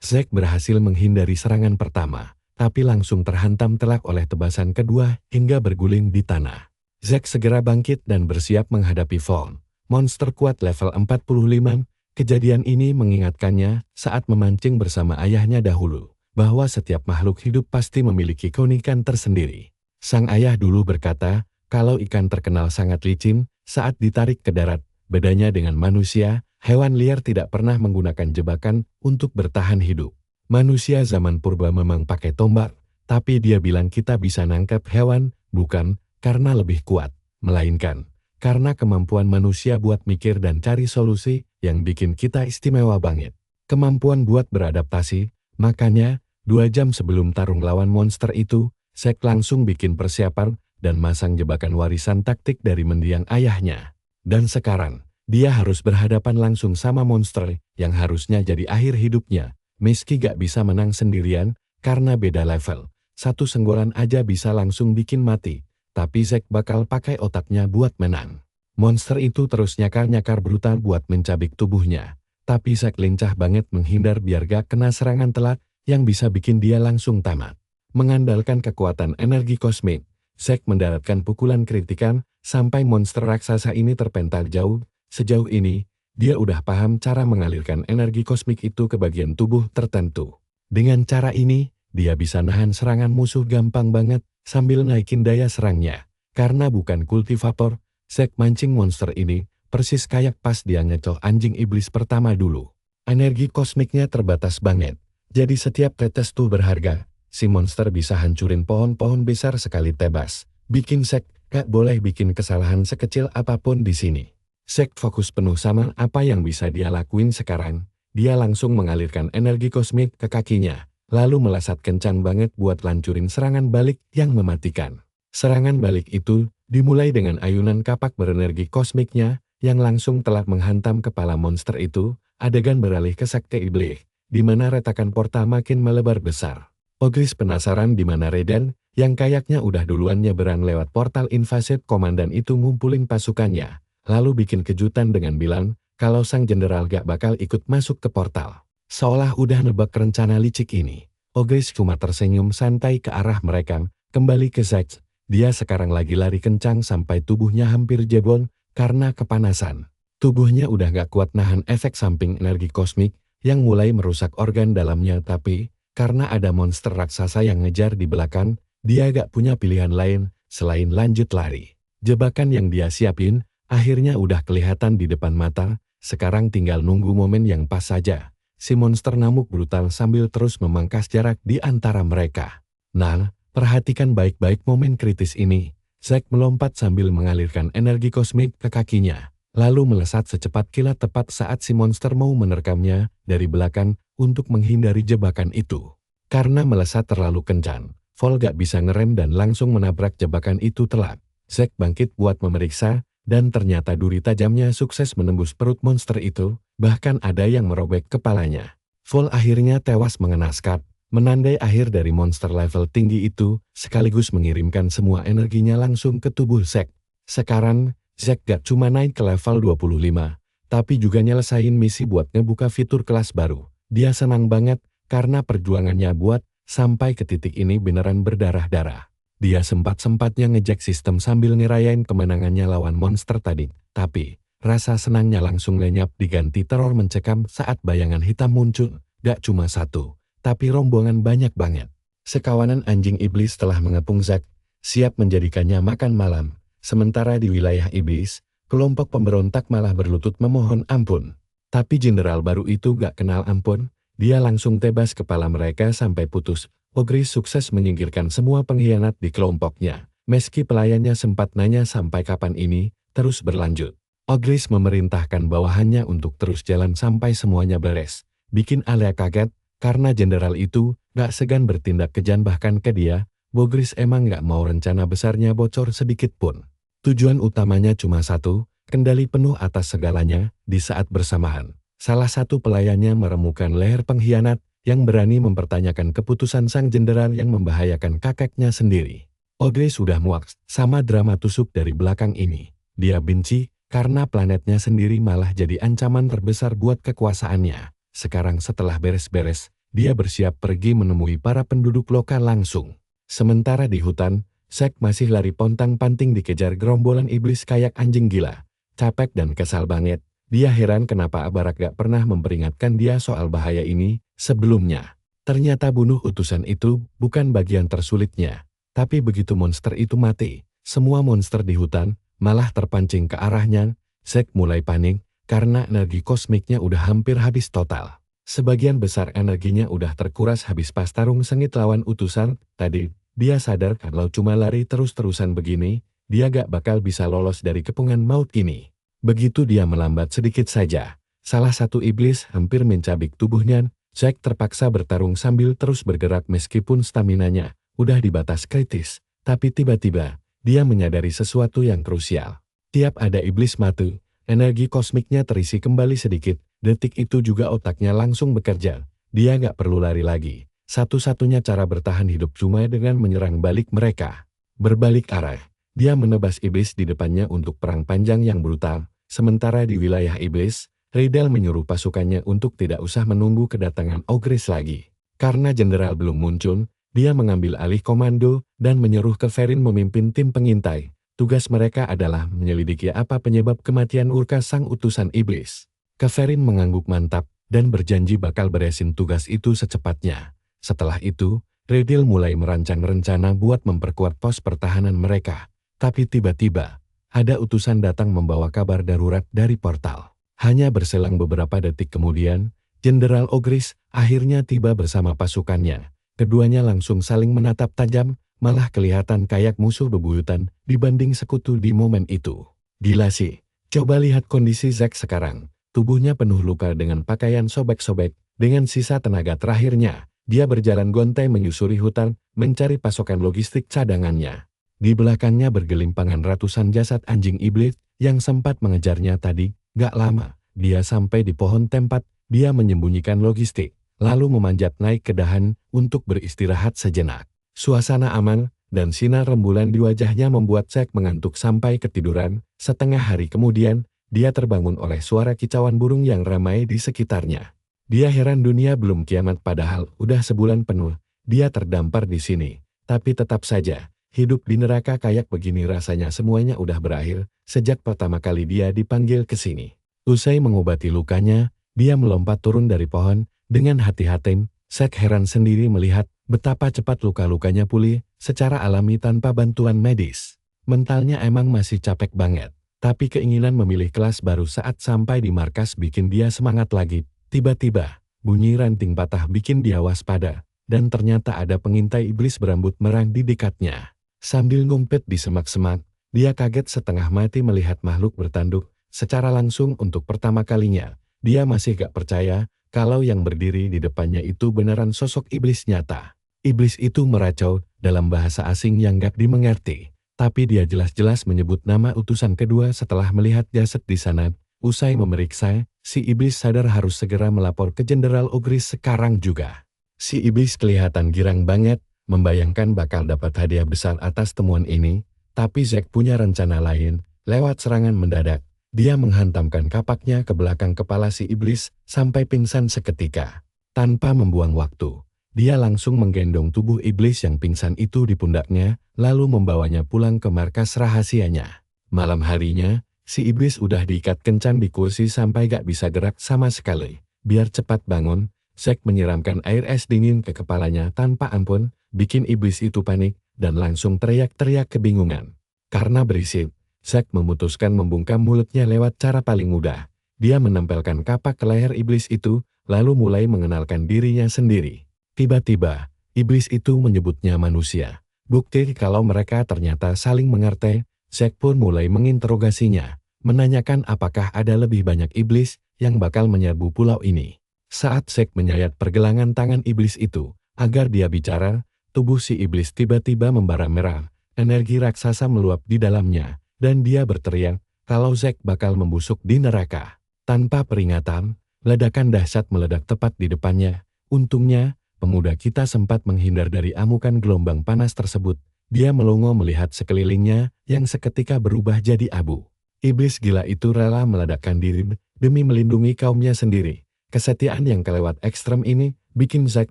Zack berhasil menghindari serangan pertama, tapi langsung terhantam telak oleh tebasan kedua hingga berguling di tanah. Zack segera bangkit dan bersiap menghadapi Fawn, monster kuat level 45. Kejadian ini mengingatkannya saat memancing bersama ayahnya dahulu, bahwa setiap makhluk hidup pasti memiliki keunikan tersendiri. Sang ayah dulu berkata, kalau ikan terkenal sangat licin saat ditarik ke darat, bedanya dengan manusia, hewan liar tidak pernah menggunakan jebakan untuk bertahan hidup. Manusia zaman purba memang pakai tombak, tapi dia bilang kita bisa nangkap hewan, bukan karena lebih kuat, melainkan karena kemampuan manusia buat mikir dan cari solusi yang bikin kita istimewa banget. Kemampuan buat beradaptasi, makanya 2 jam sebelum tarung lawan monster itu, Zack langsung bikin persiapan dan masang jebakan warisan taktik dari mendiang ayahnya. Dan sekarang, dia harus berhadapan langsung sama monster yang harusnya jadi akhir hidupnya. Meski gak bisa menang sendirian, karena beda level. Satu senggolan aja bisa langsung bikin mati, tapi Zack bakal pakai otaknya buat menang. Monster itu terus nyakar-nyakar brutal buat mencabik tubuhnya. Tapi Zack lincah banget menghindar biar gak kena serangan telat yang bisa bikin dia langsung tamat. Mengandalkan kekuatan energi kosmik, Zack mendaratkan pukulan kritikan sampai monster raksasa ini terpental jauh. Sejauh ini, dia udah paham cara mengalirkan energi kosmik itu ke bagian tubuh tertentu. Dengan cara ini, dia bisa nahan serangan musuh gampang banget sambil naikin daya serangnya. Karena bukan kultivator, Zack mancing monster ini persis kayak pas dia ngecoh anjing iblis pertama dulu. Energi kosmiknya terbatas banget, jadi setiap tetes tuh berharga. Si monster bisa hancurin pohon-pohon besar sekali tebas. Bikin Zack gak boleh bikin kesalahan sekecil apapun di sini. Zack fokus penuh sama apa yang bisa dia lakuin sekarang. Dia langsung mengalirkan energi kosmik ke kakinya, lalu melesat kencang banget buat lancurin serangan balik yang mematikan. Serangan balik itu dimulai dengan ayunan kapak berenergi kosmiknya yang langsung telah menghantam kepala monster itu. Adegan beralih ke sekte iblis, di mana retakan portal makin melebar besar. Ogris penasaran di mana Raiden, yang kayaknya udah duluan nyeberang lewat portal invasif komandan itu ngumpulin pasukannya. Lalu bikin kejutan dengan bilang, kalau sang jenderal gak bakal ikut masuk ke portal. Seolah udah nebak rencana licik ini. Ogris cuma tersenyum santai ke arah mereka, kembali ke Zack. Dia sekarang lagi lari kencang sampai tubuhnya hampir jebol karena kepanasan. Tubuhnya udah gak kuat nahan efek samping energi kosmik yang mulai merusak organ dalamnya, tapi karena ada monster raksasa yang ngejar di belakang, dia gak punya pilihan lain selain lanjut lari. Jebakan yang dia siapin akhirnya udah kelihatan di depan mata, sekarang tinggal nunggu momen yang pas saja. Si monster namuk brutal sambil terus memangkas jarak di antara mereka. Nah, perhatikan baik-baik momen kritis ini. Zack melompat sambil mengalirkan energi kosmik ke kakinya, lalu melesat secepat kilat tepat saat si monster mau menerkamnya dari belakang untuk menghindari jebakan itu. Karena melesat terlalu kencang, Vol gak bisa ngerem dan langsung menabrak jebakan itu telak. Zack bangkit buat memeriksa, dan ternyata duri tajamnya sukses menembus perut monster itu, bahkan ada yang merobek kepalanya. Vol akhirnya tewas mengenai skat, menandai akhir dari monster level tinggi itu, sekaligus mengirimkan semua energinya langsung ke tubuh Zack. Sekarang, Zack gak cuma naik ke level 25, tapi juga nyelesain misi buat ngebuka fitur kelas baru. Dia senang banget, karena perjuangannya buat sampai ke titik ini beneran berdarah-darah. Dia sempat-sempatnya ngejek sistem sambil ngerayain kemenangannya lawan monster tadi. Tapi, rasa senangnya langsung lenyap diganti teror mencekam saat bayangan hitam muncul. Gak cuma satu, tapi rombongan banyak banget. Sekawanan anjing iblis telah mengepung Zack, siap menjadikannya makan malam. Sementara di wilayah iblis, kelompok pemberontak malah berlutut memohon ampun. Tapi jenderal baru itu gak kenal ampun, dia langsung tebas kepala mereka sampai putus. Ogris sukses menyingkirkan semua pengkhianat di kelompoknya. Meski pelayannya sempat nanya sampai kapan ini terus berlanjut. Ogris memerintahkan bawahannya untuk terus jalan sampai semuanya beres. Bikin Alia kaget, karena jenderal itu gak segan bertindak kejam bahkan ke dia. Ogris emang gak mau rencana besarnya bocor sedikit pun. Tujuan utamanya cuma satu, kendali penuh atas segalanya. Di saat bersamaan, salah satu pelayannya meremukan leher pengkhianat yang berani mempertanyakan keputusan sang jenderal yang membahayakan kakeknya sendiri. Ogris sudah muak sama drama tusuk dari belakang ini. Dia benci karena planetnya sendiri malah jadi ancaman terbesar buat kekuasaannya. Sekarang setelah beres-beres, dia bersiap pergi menemui para penduduk lokal langsung. Sementara di hutan, Zack masih lari pontang-panting dikejar gerombolan iblis kayak anjing gila. Capek dan kesal banget, Dia heran kenapa Abarak gak pernah memperingatkan dia soal bahaya ini sebelumnya. Ternyata bunuh utusan itu bukan bagian tersulitnya. Tapi begitu monster itu mati, semua monster di hutan malah terpancing ke arahnya. Zack mulai panik karena energi kosmiknya udah hampir habis total. Sebagian besar energinya udah terkuras habis pas tarung sengit lawan utusan tadi. Dia sadar kalau cuma lari terus-terusan begini, dia gak bakal bisa lolos dari kepungan maut ini. Begitu dia melambat sedikit saja, salah satu iblis hampir mencabik tubuhnya. Zack terpaksa bertarung sambil terus bergerak meskipun staminanya udah di batas kritis. Tapi tiba-tiba, dia menyadari sesuatu yang krusial. Tiap ada iblis mati, energi kosmiknya terisi kembali sedikit. Detik itu juga otaknya langsung bekerja. Dia gak perlu lari lagi. Satu-satunya cara bertahan hidup cuma dengan menyerang balik mereka. Berbalik arah, dia menebas iblis di depannya untuk perang panjang yang brutal. Sementara di wilayah iblis, Rydell menyuruh pasukannya untuk tidak usah menunggu kedatangan Ogris lagi. Karena jenderal belum muncul, dia mengambil alih komando dan menyuruh Keverin memimpin tim pengintai. Tugas mereka adalah menyelidiki apa penyebab kematian Urka sang utusan iblis. Keverin mengangguk mantap dan berjanji bakal beresin tugas itu secepatnya. Setelah itu, Rydell mulai merancang rencana buat memperkuat pos pertahanan mereka. Tapi tiba-tiba, ada utusan datang membawa kabar darurat dari portal. Hanya berselang beberapa detik kemudian, Jenderal Ogris akhirnya tiba bersama pasukannya. Keduanya langsung saling menatap tajam, malah kelihatan kayak musuh bebuyutan dibanding sekutu di momen itu. Gila sih, coba lihat kondisi Zack sekarang. Tubuhnya penuh luka dengan pakaian sobek-sobek, dengan sisa tenaga terakhirnya. Dia berjalan gontai menyusuri hutan, mencari pasokan logistik cadangannya. Di belakangnya bergelimpangan ratusan jasad anjing iblis yang sempat mengejarnya tadi. Gak lama, dia sampai di pohon tempat, dia menyembunyikan logistik, lalu memanjat naik ke dahan untuk beristirahat sejenak. Suasana aman, dan sinar rembulan di wajahnya membuat Zack mengantuk sampai ketiduran. Setengah hari kemudian, dia terbangun oleh suara kicauan burung yang ramai di sekitarnya. Dia heran dunia belum kiamat padahal udah sebulan penuh, dia terdampar di sini. Tapi tetap saja, hidup di neraka kayak begini rasanya semuanya udah berakhir, sejak pertama kali dia dipanggil ke sini. Usai mengobati lukanya, dia melompat turun dari pohon, dengan hati-hati. Zack heran sendiri melihat betapa cepat luka-lukanya pulih, secara alami tanpa bantuan medis. Mentalnya emang masih capek banget, tapi keinginan memilih kelas baru saat sampai di markas bikin dia semangat lagi. Tiba-tiba, bunyi ranting patah bikin dia waspada, dan ternyata ada pengintai iblis berambut merah di dekatnya. Sambil ngumpet di semak-semak, dia kaget setengah mati melihat makhluk bertanduk secara langsung untuk pertama kalinya. Dia masih gak percaya kalau yang berdiri di depannya itu beneran sosok iblis nyata. Iblis itu meracau dalam bahasa asing yang gak dimengerti, tapi dia jelas-jelas menyebut nama utusan kedua setelah melihat jasad di sana. Usai memeriksa, si iblis sadar harus segera melapor ke Jenderal Ogris sekarang juga. Si iblis kelihatan girang banget, membayangkan bakal dapat hadiah besar atas temuan ini, tapi Zack punya rencana lain. Lewat serangan mendadak, dia menghantamkan kapaknya ke belakang kepala si iblis sampai pingsan seketika. Tanpa membuang waktu, dia langsung menggendong tubuh iblis yang pingsan itu di pundaknya, lalu membawanya pulang ke markas rahasianya. Malam harinya, si iblis udah diikat kencang di kursi sampai gak bisa gerak sama sekali. Biar cepat bangun, Zack menyiramkan air es dingin ke kepalanya tanpa ampun, bikin iblis itu panik dan langsung teriak-teriak kebingungan. Karena berisik, Zack memutuskan membungkam mulutnya lewat cara paling mudah. Dia menempelkan kapak ke leher iblis itu, lalu mulai mengenalkan dirinya sendiri. Tiba-tiba, iblis itu menyebutnya manusia. Bukti kalau mereka ternyata saling mengerti. Zack pun mulai menginterogasinya, menanyakan apakah ada lebih banyak iblis yang bakal menyerbu pulau ini. Saat Zack menyayat pergelangan tangan iblis itu, agar dia bicara, tubuh si iblis tiba-tiba membara merah, energi raksasa meluap di dalamnya, dan dia berteriak kalau Zack bakal membusuk di neraka. Tanpa peringatan, ledakan dahsyat meledak tepat di depannya. Untungnya, pemuda kita sempat menghindar dari amukan gelombang panas tersebut. Dia melongo melihat sekelilingnya yang seketika berubah jadi abu. Iblis gila itu rela meledakkan diri demi melindungi kaumnya sendiri. Kesetiaan yang kelewat ekstrem ini bikin Zack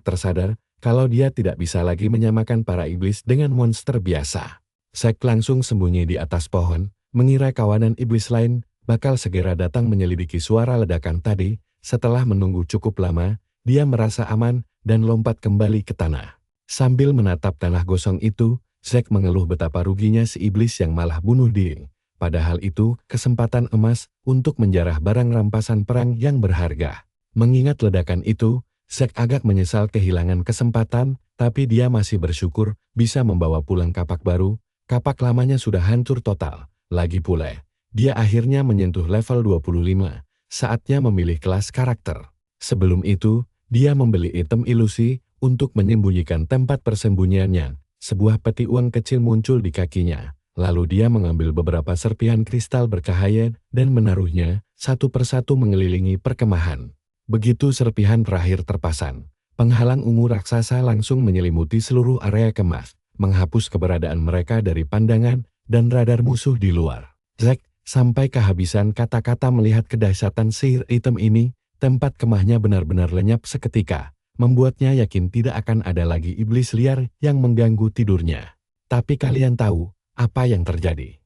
tersadar kalau dia tidak bisa lagi menyamakan para iblis dengan monster biasa. Zack langsung sembunyi di atas pohon, mengira kawanan iblis lain bakal segera datang menyelidiki suara ledakan tadi. Setelah menunggu cukup lama, dia merasa aman dan lompat kembali ke tanah. Sambil menatap tanah gosong itu, Zack mengeluh betapa ruginya si iblis yang malah bunuh diri. Padahal itu kesempatan emas untuk menjarah barang rampasan perang yang berharga. Mengingat ledakan itu, Zack agak menyesal kehilangan kesempatan, tapi dia masih bersyukur bisa membawa pulang kapak baru. Kapak lamanya sudah hancur total. Lagi pula, dia akhirnya menyentuh level 25. Saatnya memilih kelas karakter. Sebelum itu, dia membeli item ilusi untuk menyembunyikan tempat persembunyiannya. Sebuah peti uang kecil muncul di kakinya. Lalu dia mengambil beberapa serpihan kristal bercahaya dan menaruhnya satu persatu mengelilingi perkemahan. Begitu serpihan terakhir terpasang, penghalang ungu raksasa langsung menyelimuti seluruh area kemas, menghapus keberadaan mereka dari pandangan dan radar musuh di luar. Zack sampai kehabisan kata-kata melihat kedahsyatan sihir item ini. Tempat kemahnya benar-benar lenyap seketika, membuatnya yakin tidak akan ada lagi iblis liar yang mengganggu tidurnya. Tapi kalian tahu apa yang terjadi?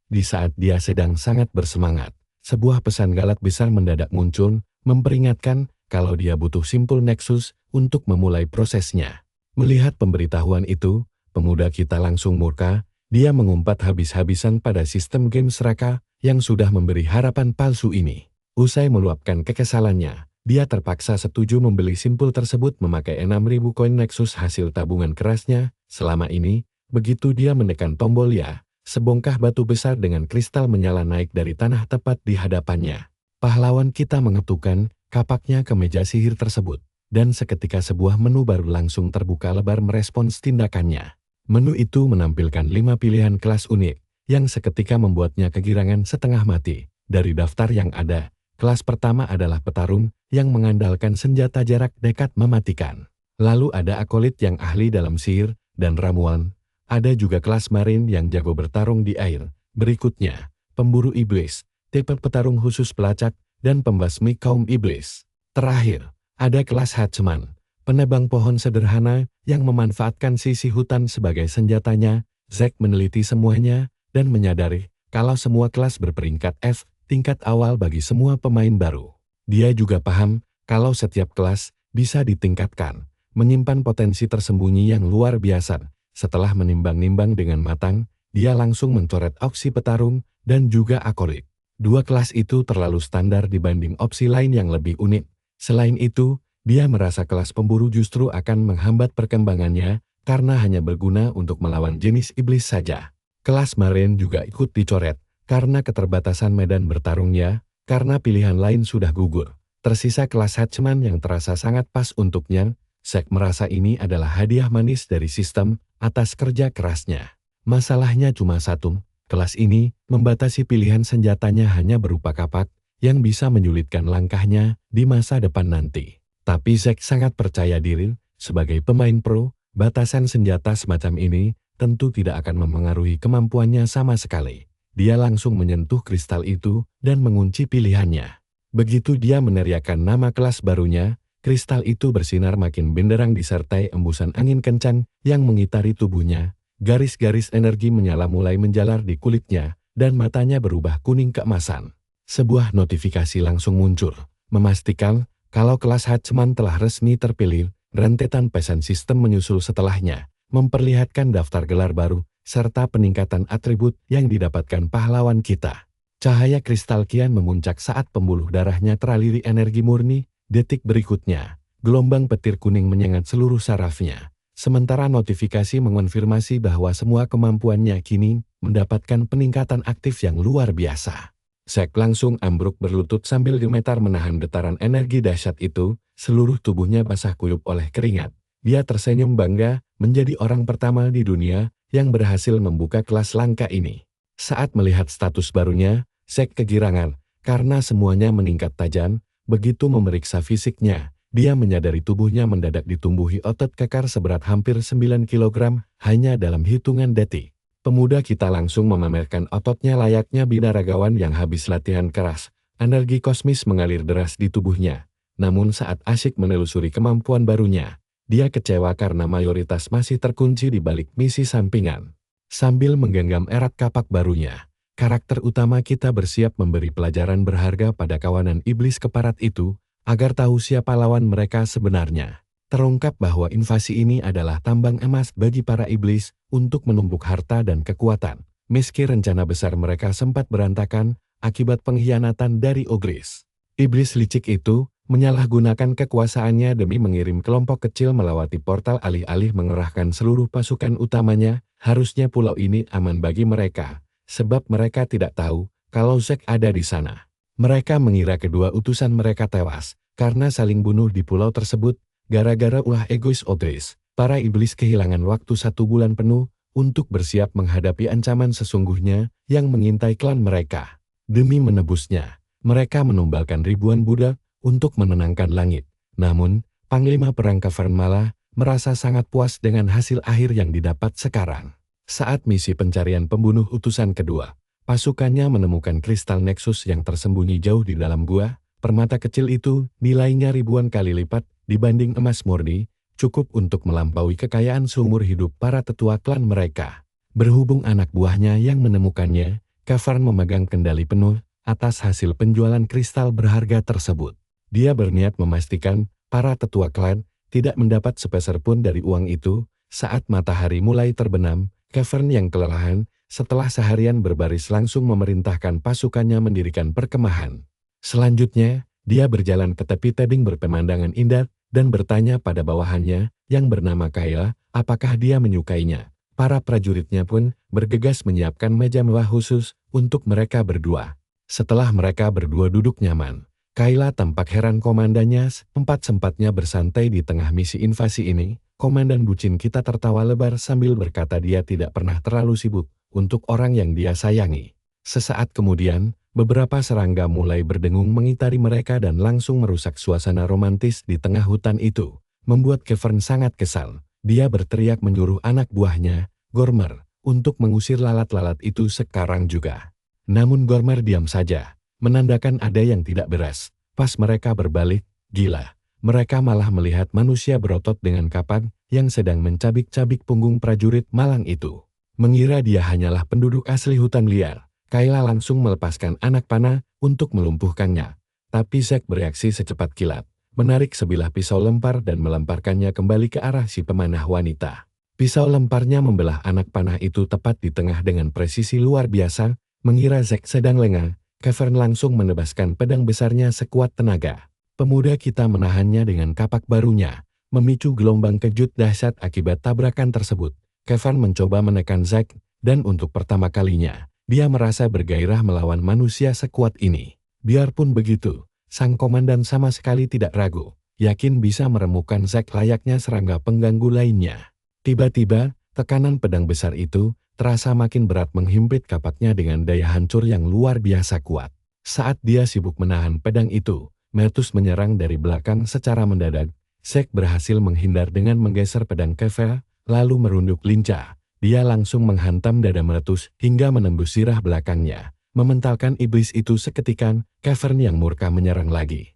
Di saat dia sedang sangat bersemangat, sebuah pesan galak besar mendadak muncul, memperingatkan kalau dia butuh simpul Nexus untuk memulai prosesnya. Melihat pemberitahuan itu, pemuda kita langsung murka. Dia mengumpat habis-habisan pada sistem game Seraka yang sudah memberi harapan palsu ini. Usai meluapkan kekesalannya, dia terpaksa setuju membeli simpul tersebut memakai 6.000 koin Nexus hasil tabungan kerasnya. Selama ini, begitu dia menekan tombol ya, sebongkah batu besar dengan kristal menyala naik dari tanah tepat di hadapannya. Pahlawan kita mengetukkan kapaknya ke meja sihir tersebut, dan seketika sebuah menu baru langsung terbuka lebar merespons tindakannya. Menu itu menampilkan 5 pilihan kelas unik, yang seketika membuatnya kegirangan setengah mati. Dari daftar yang ada, kelas pertama adalah petarung yang mengandalkan senjata jarak dekat mematikan. Lalu ada akolit yang ahli dalam sihir dan ramuan. Ada juga kelas marin yang jago bertarung di air. Berikutnya, pemburu iblis, tipe petarung khusus pelacak, dan pembasmi kaum iblis. Terakhir, ada kelas Hatchman, penebang pohon sederhana yang memanfaatkan sisi hutan sebagai senjatanya. Zack meneliti semuanya dan menyadari kalau semua kelas berperingkat F, tingkat awal bagi semua pemain baru. Dia juga paham kalau setiap kelas bisa ditingkatkan, menyimpan potensi tersembunyi yang luar biasa. Setelah menimbang-nimbang dengan matang, dia langsung mencoret opsi petarung dan juga akolit. Dua kelas itu terlalu standar dibanding opsi lain yang lebih unik. Selain itu, dia merasa kelas pemburu justru akan menghambat perkembangannya karena hanya berguna untuk melawan jenis iblis saja. Kelas marin juga ikut dicoret karena keterbatasan medan bertarungnya, karena pilihan lain sudah gugur. Tersisa kelas Hatchman yang terasa sangat pas untuknya. Zack merasa ini adalah hadiah manis dari sistem atas kerja kerasnya. Masalahnya cuma satu, kelas ini membatasi pilihan senjatanya hanya berupa kapak, yang bisa menyulitkan langkahnya di masa depan nanti. Tapi Zack sangat percaya diri, sebagai pemain pro, batasan senjata semacam ini tentu tidak akan mempengaruhi kemampuannya sama sekali. Dia langsung menyentuh kristal itu dan mengunci pilihannya. Begitu dia meneriakkan nama kelas barunya, kristal itu bersinar makin benderang disertai embusan angin kencang yang mengitari tubuhnya. Garis-garis energi menyala mulai menjalar di kulitnya, dan matanya berubah kuning keemasan. Sebuah notifikasi langsung muncul, memastikan kalau kelas Hatchman telah resmi terpilih. Rentetan pesan sistem menyusul setelahnya, memperlihatkan daftar gelar baru, serta peningkatan atribut yang didapatkan pahlawan kita. Cahaya kristal kian memuncak saat pembuluh darahnya teraliri energi murni. Detik berikutnya, gelombang petir kuning menyengat seluruh sarafnya. Sementara notifikasi mengonfirmasi bahwa semua kemampuannya kini mendapatkan peningkatan aktif yang luar biasa. Zack langsung ambruk berlutut sambil gemetar menahan getaran energi dahsyat itu. Seluruh tubuhnya basah kuyup oleh keringat. Dia tersenyum bangga menjadi orang pertama di dunia yang berhasil membuka kelas langka ini. Saat melihat status barunya, Zack kegirangan karena semuanya meningkat tajam. Begitu memeriksa fisiknya, dia menyadari tubuhnya mendadak ditumbuhi otot kekar seberat hampir 9 kg hanya dalam hitungan detik. Pemuda kita langsung memamerkan ototnya layaknya binaragawan yang habis latihan keras. Energi kosmis mengalir deras di tubuhnya. Namun saat asyik menelusuri kemampuan barunya, dia kecewa karena mayoritas masih terkunci di balik misi sampingan. Sambil menggenggam erat kapak barunya, Karakter utama kita bersiap memberi pelajaran berharga pada kawanan iblis keparat itu, agar tahu siapa lawan mereka sebenarnya. Terungkap bahwa invasi ini adalah tambang emas bagi para iblis untuk menumbuk harta dan kekuatan. Meski rencana besar mereka sempat berantakan akibat pengkhianatan dari Ogris. Iblis licik itu menyalahgunakan kekuasaannya demi mengirim kelompok kecil melewati portal alih-alih mengerahkan seluruh pasukan utamanya. Harusnya pulau ini aman bagi mereka, sebab mereka tidak tahu kalau Zack ada di sana. Mereka mengira kedua utusan mereka tewas karena saling bunuh di pulau tersebut gara-gara ulah egois Ogris. Para iblis kehilangan waktu 1 bulan penuh untuk bersiap menghadapi ancaman sesungguhnya yang mengintai klan mereka. Demi menebusnya, mereka menumbalkan ribuan budak untuk menenangkan langit. Namun, Panglima Perang Cavern malah merasa sangat puas dengan hasil akhir yang didapat sekarang. Saat misi pencarian pembunuh utusan kedua, pasukannya menemukan kristal Nexus yang tersembunyi jauh di dalam gua. Permata kecil itu nilainya ribuan kali lipat dibanding emas murni, cukup untuk melampaui kekayaan seumur hidup para tetua klan mereka. Berhubung anak buahnya yang menemukannya, Cavern memegang kendali penuh atas hasil penjualan kristal berharga tersebut. Dia berniat memastikan para tetua klan tidak mendapat sepeser pun dari uang itu. Saat matahari mulai terbenam, Cavern yang kelelahan setelah seharian berbaris langsung memerintahkan pasukannya mendirikan perkemahan. Selanjutnya, dia berjalan ke tepi tebing berpemandangan indah dan bertanya pada bawahannya yang bernama Kayla, apakah dia menyukainya. Para prajuritnya pun bergegas menyiapkan meja mewah khusus untuk mereka berdua. Setelah mereka berdua duduk nyaman, Kayla tampak heran komandannya sempat-sempatnya bersantai di tengah misi invasi ini. Komandan bucin kita tertawa lebar sambil berkata dia tidak pernah terlalu sibuk untuk orang yang dia sayangi. Sesaat kemudian, beberapa serangga mulai berdengung mengitari mereka dan langsung merusak suasana romantis di tengah hutan itu. Membuat Cavern sangat kesal. Dia berteriak menyuruh anak buahnya, Gormer, untuk mengusir lalat-lalat itu sekarang juga. Namun Gormer diam saja, menandakan ada yang tidak beres. Pas mereka berbalik, gila. Mereka malah melihat manusia berotot dengan kapan yang sedang mencabik-cabik punggung prajurit malang itu. Mengira dia hanyalah penduduk asli hutan liar, Kayla langsung melepaskan anak panah untuk melumpuhkannya. Tapi Zack bereaksi secepat kilat, menarik sebilah pisau lempar dan melemparkannya kembali ke arah si pemanah wanita. Pisau lemparnya membelah anak panah itu tepat di tengah dengan presisi luar biasa. Mengira Zack sedang lengah, Cavern langsung menebaskan pedang besarnya sekuat tenaga. Pemuda kita menahannya dengan kapak barunya, memicu gelombang kejut dahsyat akibat tabrakan tersebut. Cavern mencoba menekan Zack, dan untuk pertama kalinya, dia merasa bergairah melawan manusia sekuat ini. Biarpun begitu, sang komandan sama sekali tidak ragu, yakin bisa meremukkan Zack layaknya serangga pengganggu lainnya. Tiba-tiba, tekanan pedang besar itu terasa makin berat menghimpit kapaknya dengan daya hancur yang luar biasa kuat. Saat dia sibuk menahan pedang itu, Metus menyerang dari belakang secara mendadak. Zack berhasil menghindar dengan menggeser pedang Cavern, lalu merunduk lincah. Dia langsung menghantam dada Metus hingga menembus sirah belakangnya. Mementalkan iblis itu seketika, Cavern yang murka menyerang lagi.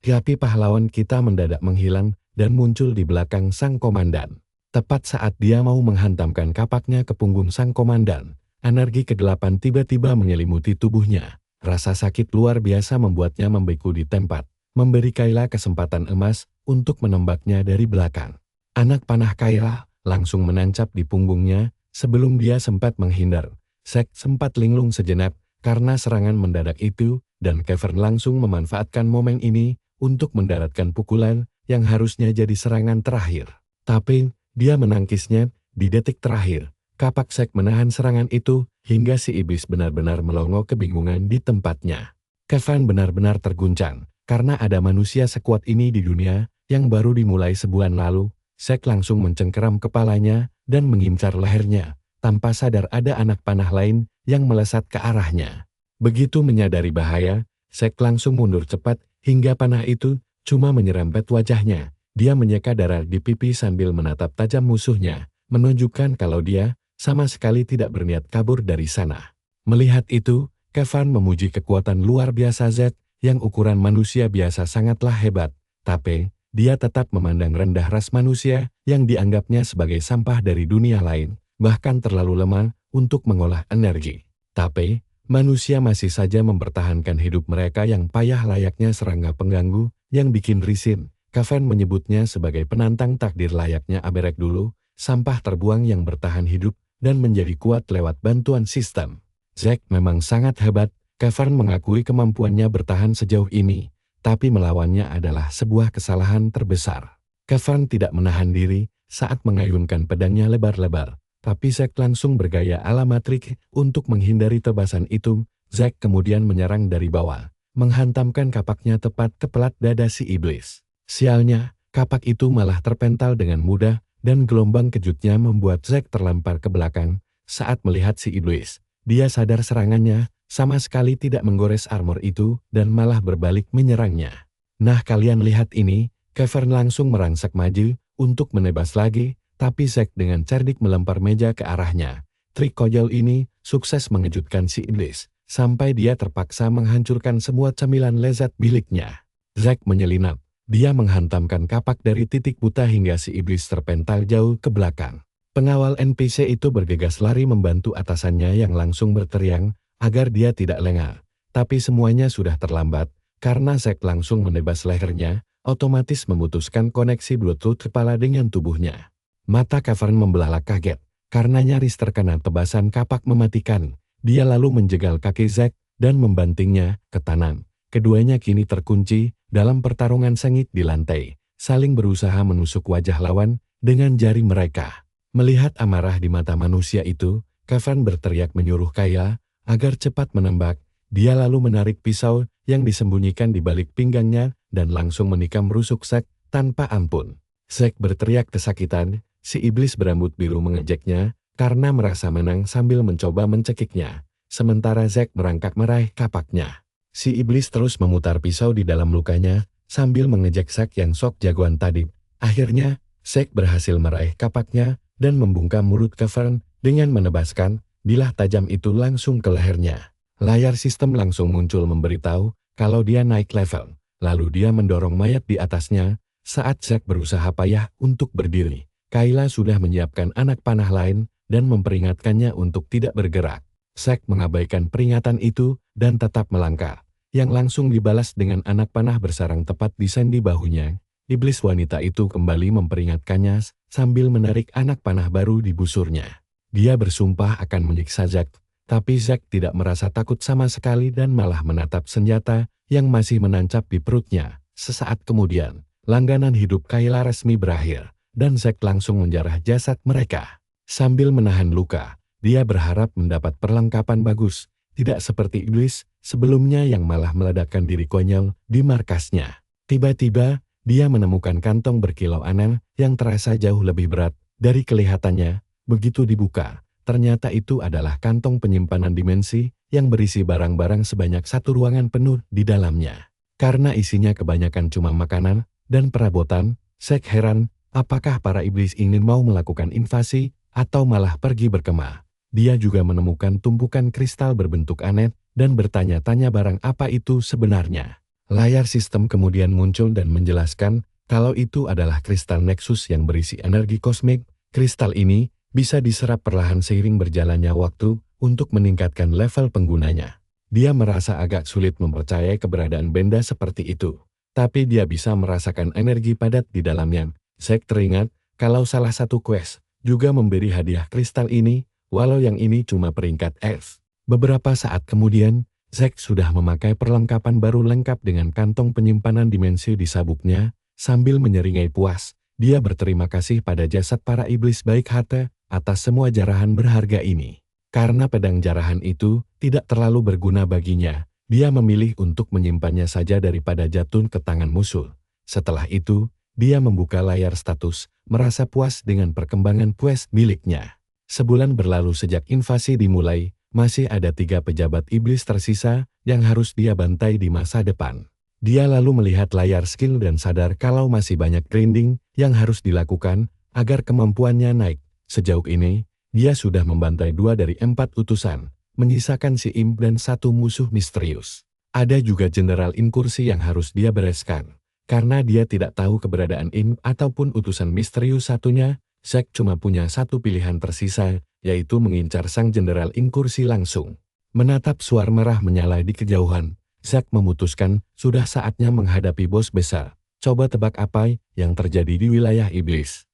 Tapi pahlawan kita mendadak menghilang dan muncul di belakang sang komandan. Tepat saat dia mau menghantamkan kapaknya ke punggung sang komandan, energi kegelapan tiba-tiba menyelimuti tubuhnya. Rasa sakit luar biasa membuatnya membeku di tempat, memberi Kayla kesempatan emas untuk menembaknya dari belakang. Anak panah Kayla langsung menancap di punggungnya sebelum dia sempat menghindar. Zack sempat linglung sejenak karena serangan mendadak itu, dan Cavern langsung memanfaatkan momen ini untuk mendaratkan pukulan yang harusnya jadi serangan terakhir. Tapi, dia menangkisnya di detik terakhir. Kapak Zack menahan serangan itu hingga si iblis benar-benar melongo kebingungan di tempatnya. Cavern benar-benar terguncang karena ada manusia sekuat ini di dunia yang baru dimulai sebulan lalu. Zack langsung mencengkeram kepalanya dan mengincar lehernya, tanpa sadar ada anak panah lain yang melesat ke arahnya. Begitu menyadari bahaya, Zack langsung mundur cepat hingga panah itu cuma menyerempet wajahnya. Dia menyeka darah di pipi sambil menatap tajam musuhnya, menunjukkan kalau dia sama sekali tidak berniat kabur dari sana. Melihat itu, Cavern memuji kekuatan luar biasa Zack yang ukuran manusia biasa sangatlah hebat, tapi dia tetap memandang rendah ras manusia yang dianggapnya sebagai sampah dari dunia lain, bahkan terlalu lemah untuk mengolah energi. Tapi, Manusia masih saja mempertahankan hidup mereka yang payah layaknya serangga pengganggu yang bikin risih. Kevin menyebutnya sebagai penantang takdir layaknya aberek dulu, sampah terbuang yang bertahan hidup dan menjadi kuat lewat bantuan sistem. Zack memang sangat hebat, Kevin mengakui kemampuannya bertahan sejauh ini, tapi melawannya adalah sebuah kesalahan terbesar. Kevin tidak menahan diri saat mengayunkan pedangnya lebar-lebar. Tapi Zack langsung bergaya ala Matrix untuk menghindari tebasan itu. Zack kemudian menyerang dari bawah, menghantamkan kapaknya tepat ke pelat dada si iblis. Sialnya, kapak itu malah terpental dengan mudah, dan gelombang kejutnya membuat Zack terlempar ke belakang. Saat melihat si iblis, dia sadar serangannya sama sekali tidak menggores armor itu dan malah berbalik menyerangnya. Nah, kalian lihat ini, Kevin langsung merangsak maju untuk menebas lagi. Tapi Zack dengan cerdik melempar meja ke arahnya. Trik konyol ini sukses mengejutkan si iblis, sampai dia terpaksa menghancurkan semua cemilan lezat miliknya. Zack menyelinap, dia menghantamkan kapak dari titik buta hingga si iblis terpental jauh ke belakang. Pengawal NPC itu bergegas lari membantu atasannya yang langsung berteriak agar dia tidak lengah. Tapi semuanya sudah terlambat, karena Zack langsung menebas lehernya, otomatis memutuskan koneksi Bluetooth kepala dengan tubuhnya. Mata Kevin membelalak kaget, karena nyaris terkena tebasan kapak mematikan. Dia lalu menjegal kaki Zack dan membantingnya ke tanah. Keduanya kini terkunci dalam pertarungan sengit di lantai, saling berusaha menusuk wajah lawan dengan jari mereka. Melihat amarah di mata manusia itu, Kevin berteriak menyuruh Kayla agar cepat menembak. Dia lalu menarik pisau yang disembunyikan di balik pinggangnya dan langsung menikam rusuk Zack tanpa ampun. Zack berteriak kesakitan. Si iblis berambut biru mengejeknya karena merasa menang sambil mencoba mencekiknya. Sementara Zack merangkak meraih kapaknya. Si iblis terus memutar pisau di dalam lukanya sambil mengejek Zack yang sok jagoan tadi. Akhirnya, Zack berhasil meraih kapaknya dan membungkam mulut Kevin dengan menebaskan bilah tajam itu langsung ke lehernya. Layar sistem langsung muncul memberitahu kalau dia naik level. Lalu dia mendorong mayat di atasnya saat Zack berusaha payah untuk berdiri. Kayla sudah menyiapkan anak panah lain dan memperingatkannya untuk tidak bergerak. Zack mengabaikan peringatan itu dan tetap melangkah, yang langsung dibalas dengan anak panah bersarang tepat di sendi bahunya. Iblis wanita itu kembali memperingatkannya sambil menarik anak panah baru di busurnya. Dia bersumpah akan menyiksa Zack, tapi Zack tidak merasa takut sama sekali dan malah menatap senjata yang masih menancap di perutnya. Sesaat kemudian, langganan hidup Kayla resmi berakhir. Dan Zack langsung menjarah jasad mereka. Sambil menahan luka, dia berharap mendapat perlengkapan bagus, tidak seperti iblis sebelumnya yang malah meledakkan diri konyol di markasnya. Tiba-tiba, dia menemukan kantong berkilau aneh yang terasa jauh lebih berat dari kelihatannya. Begitu dibuka, ternyata itu adalah kantong penyimpanan dimensi yang berisi barang-barang sebanyak satu ruangan penuh di dalamnya. Karena isinya kebanyakan cuma makanan dan perabotan, Zack heran. Apakah para iblis ingin mau melakukan invasi atau malah pergi berkemah? Dia juga menemukan tumpukan kristal berbentuk aneh dan bertanya-tanya barang apa itu sebenarnya. Layar sistem kemudian muncul dan menjelaskan kalau itu adalah kristal Nexus yang berisi energi kosmik. Kristal ini bisa diserap perlahan seiring berjalannya waktu untuk meningkatkan level penggunanya. Dia merasa agak sulit mempercayai keberadaan benda seperti itu, tapi dia bisa merasakan energi padat di dalamnya. Zack teringat kalau salah satu quest juga memberi hadiah kristal ini, walau yang ini cuma peringkat F. Beberapa saat kemudian, Zack sudah memakai perlengkapan baru lengkap dengan kantong penyimpanan dimensi di sabuknya. Sambil menyeringai puas, dia berterima kasih pada jasad para iblis baik hati atas semua jarahan berharga ini. Karena pedang jarahan itu tidak terlalu berguna baginya, dia memilih untuk menyimpannya saja daripada jatuh ke tangan musuh. Setelah itu, dia membuka layar status, merasa puas dengan perkembangan quest miliknya. Sebulan berlalu sejak invasi dimulai, masih ada 3 pejabat iblis tersisa yang harus dia bantai di masa depan. Dia lalu melihat layar skill dan sadar kalau masih banyak grinding yang harus dilakukan agar kemampuannya naik. Sejauh ini, dia sudah membantai 2 dari 4 utusan, menyisakan si imp dan 1 musuh misterius. Ada juga jenderal inkursi yang harus dia bereskan. Karena dia tidak tahu keberadaan imp ataupun utusan misterius satunya, Zack cuma punya 1 pilihan tersisa, yaitu mengincar sang jenderal inkursi langsung. Menatap suar merah menyala di kejauhan, Zack memutuskan sudah saatnya menghadapi bos besar. Coba tebak apa yang terjadi di wilayah iblis.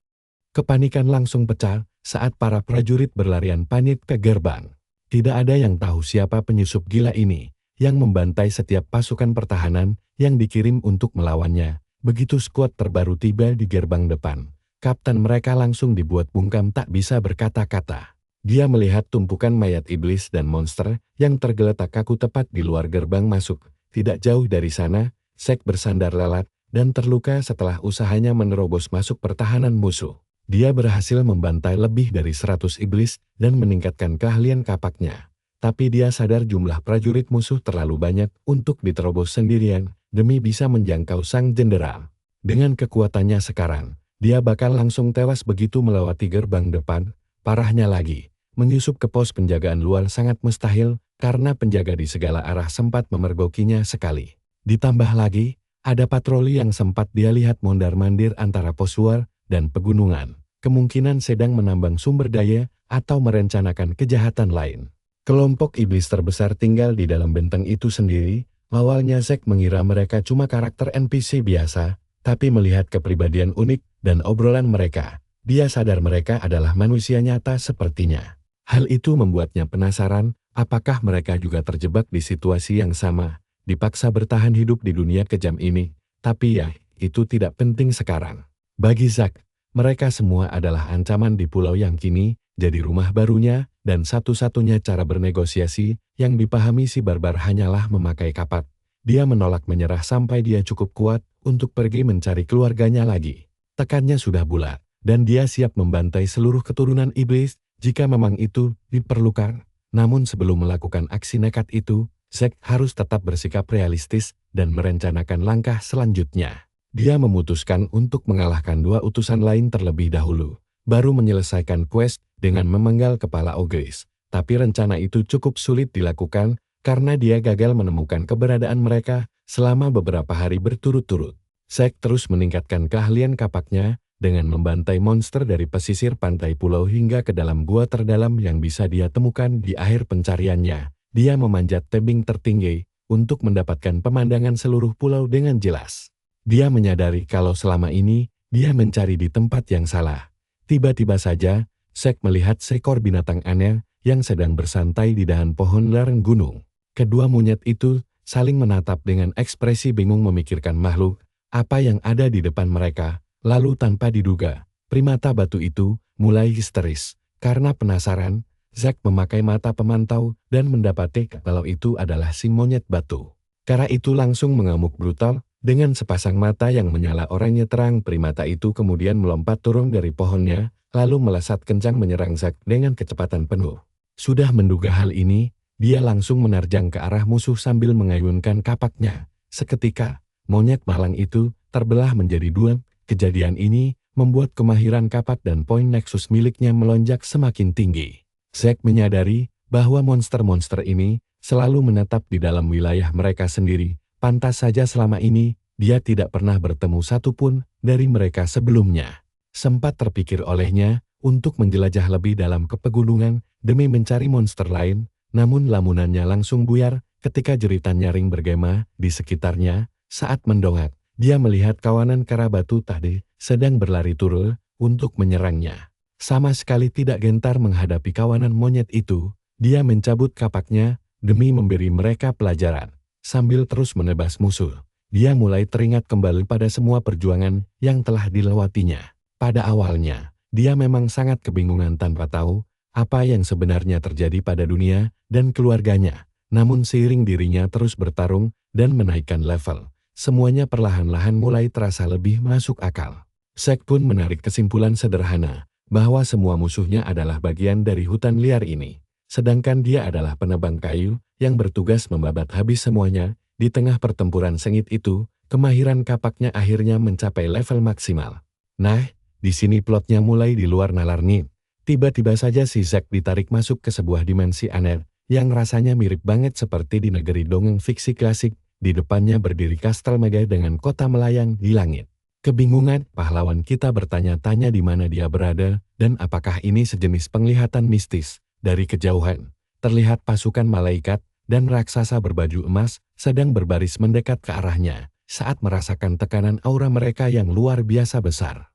Kepanikan langsung pecah saat para prajurit berlarian panik ke gerbang. Tidak ada yang tahu siapa penyusup gila ini yang membantai setiap pasukan pertahanan yang dikirim untuk melawannya. Begitu skuad terbaru tiba di gerbang depan, kapten mereka langsung dibuat bungkam tak bisa berkata-kata. Dia melihat tumpukan mayat iblis dan monster yang tergeletak kaku tepat di luar gerbang masuk. Tidak jauh dari sana, Zack bersandar lelat dan terluka setelah usahanya menerobos masuk pertahanan musuh. Dia berhasil membantai lebih dari 100 iblis dan meningkatkan keahlian kapaknya. Tapi dia sadar jumlah prajurit musuh terlalu banyak untuk diterobos sendirian demi bisa menjangkau sang jenderal. Dengan kekuatannya sekarang, dia bakal langsung tewas begitu melewati gerbang depan. Parahnya lagi, menyusup ke pos penjagaan luar sangat mustahil karena penjaga di segala arah sempat memergokinya sekali. Ditambah lagi, ada patroli yang sempat dia lihat mondar-mandir antara pos luar dan pegunungan. Kemungkinan sedang menambang sumber daya atau merencanakan kejahatan lain. Kelompok iblis terbesar tinggal di dalam benteng itu sendiri. Awalnya Zack mengira mereka cuma karakter NPC biasa, tapi melihat kepribadian unik dan obrolan mereka, dia sadar mereka adalah manusia nyata sepertinya. Hal itu membuatnya penasaran, apakah mereka juga terjebak di situasi yang sama, dipaksa bertahan hidup di dunia kejam ini. Tapi ya, itu tidak penting sekarang. Bagi Zack, mereka semua adalah ancaman di pulau yang kini jadi rumah barunya, dan satu-satunya cara bernegosiasi yang dipahami si barbar hanyalah memakai kapak. Dia menolak menyerah sampai dia cukup kuat untuk pergi mencari keluarganya lagi. Tekannya sudah bulat, dan dia siap membantai seluruh keturunan iblis jika memang itu diperlukan. Namun sebelum melakukan aksi nekat itu, Zack harus tetap bersikap realistis dan merencanakan langkah selanjutnya. Dia memutuskan untuk mengalahkan 2 utusan lain terlebih dahulu, baru menyelesaikan quest dengan memenggal kepala oglis. Tapi rencana itu cukup sulit dilakukan karena dia gagal menemukan keberadaan mereka selama beberapa hari berturut-turut. Zack terus meningkatkan keahlian kapaknya dengan membantai monster dari pesisir pantai pulau hingga ke dalam gua terdalam yang bisa dia temukan di akhir pencariannya. Dia memanjat tebing tertinggi untuk mendapatkan pemandangan seluruh pulau dengan jelas. Dia menyadari kalau selama ini, dia mencari di tempat yang salah. Tiba-tiba saja, Zack melihat seekor binatang aneh yang sedang bersantai di dahan pohon lereng gunung. Kedua monyet itu saling menatap dengan ekspresi bingung memikirkan makhluk apa yang ada di depan mereka. Lalu tanpa diduga, primata batu itu mulai histeris. Karena penasaran, Zack memakai mata pemantau dan mendapati kalau itu adalah si monyet batu. Kara itu langsung mengamuk brutal. Dengan sepasang mata yang menyala oranye terang, primata itu kemudian melompat turun dari pohonnya, lalu melesat kencang menyerang Zack dengan kecepatan penuh. Sudah menduga hal ini, dia langsung menerjang ke arah musuh sambil mengayunkan kapaknya. Seketika, monyet malang itu terbelah menjadi 2. Kejadian ini membuat kemahiran kapak dan poin nexus miliknya melonjak semakin tinggi. Zack menyadari bahwa monster-monster ini selalu menetap di dalam wilayah mereka sendiri. Pantas saja selama ini, dia tidak pernah bertemu satupun dari mereka sebelumnya. Sempat terpikir olehnya untuk menjelajah lebih dalam ke pegunungan demi mencari monster lain, namun lamunannya langsung buyar ketika jeritan nyaring bergema di sekitarnya. Saat mendongak, dia melihat kawanan kara batu tadi sedang berlari turun untuk menyerangnya. Sama sekali tidak gentar menghadapi kawanan monyet itu, dia mencabut kapaknya demi memberi mereka pelajaran. Sambil terus menebas musuh, dia mulai teringat kembali pada semua perjuangan yang telah dilewatinya. Pada awalnya, dia memang sangat kebingungan tanpa tahu apa yang sebenarnya terjadi pada dunia dan keluarganya. Namun seiring dirinya terus bertarung dan menaikkan level, semuanya perlahan-lahan mulai terasa lebih masuk akal. Zack pun menarik kesimpulan sederhana, bahwa semua musuhnya adalah bagian dari hutan liar ini. Sedangkan dia adalah penebang kayu yang bertugas membabat habis semuanya. Di tengah pertempuran sengit itu, kemahiran kapaknya akhirnya mencapai level maksimal. Nah, di sini plotnya mulai di luar nalar nih. Tiba-tiba saja si Zack ditarik masuk ke sebuah dimensi aneh yang rasanya mirip banget seperti di negeri dongeng fiksi klasik. Di depannya berdiri kastel megah dengan kota melayang di langit. Kebingungan, pahlawan kita bertanya-tanya di mana dia berada dan apakah ini sejenis penglihatan mistis. Dari kejauhan, terlihat pasukan malaikat dan raksasa berbaju emas sedang berbaris mendekat ke arahnya saat merasakan tekanan aura mereka yang luar biasa besar.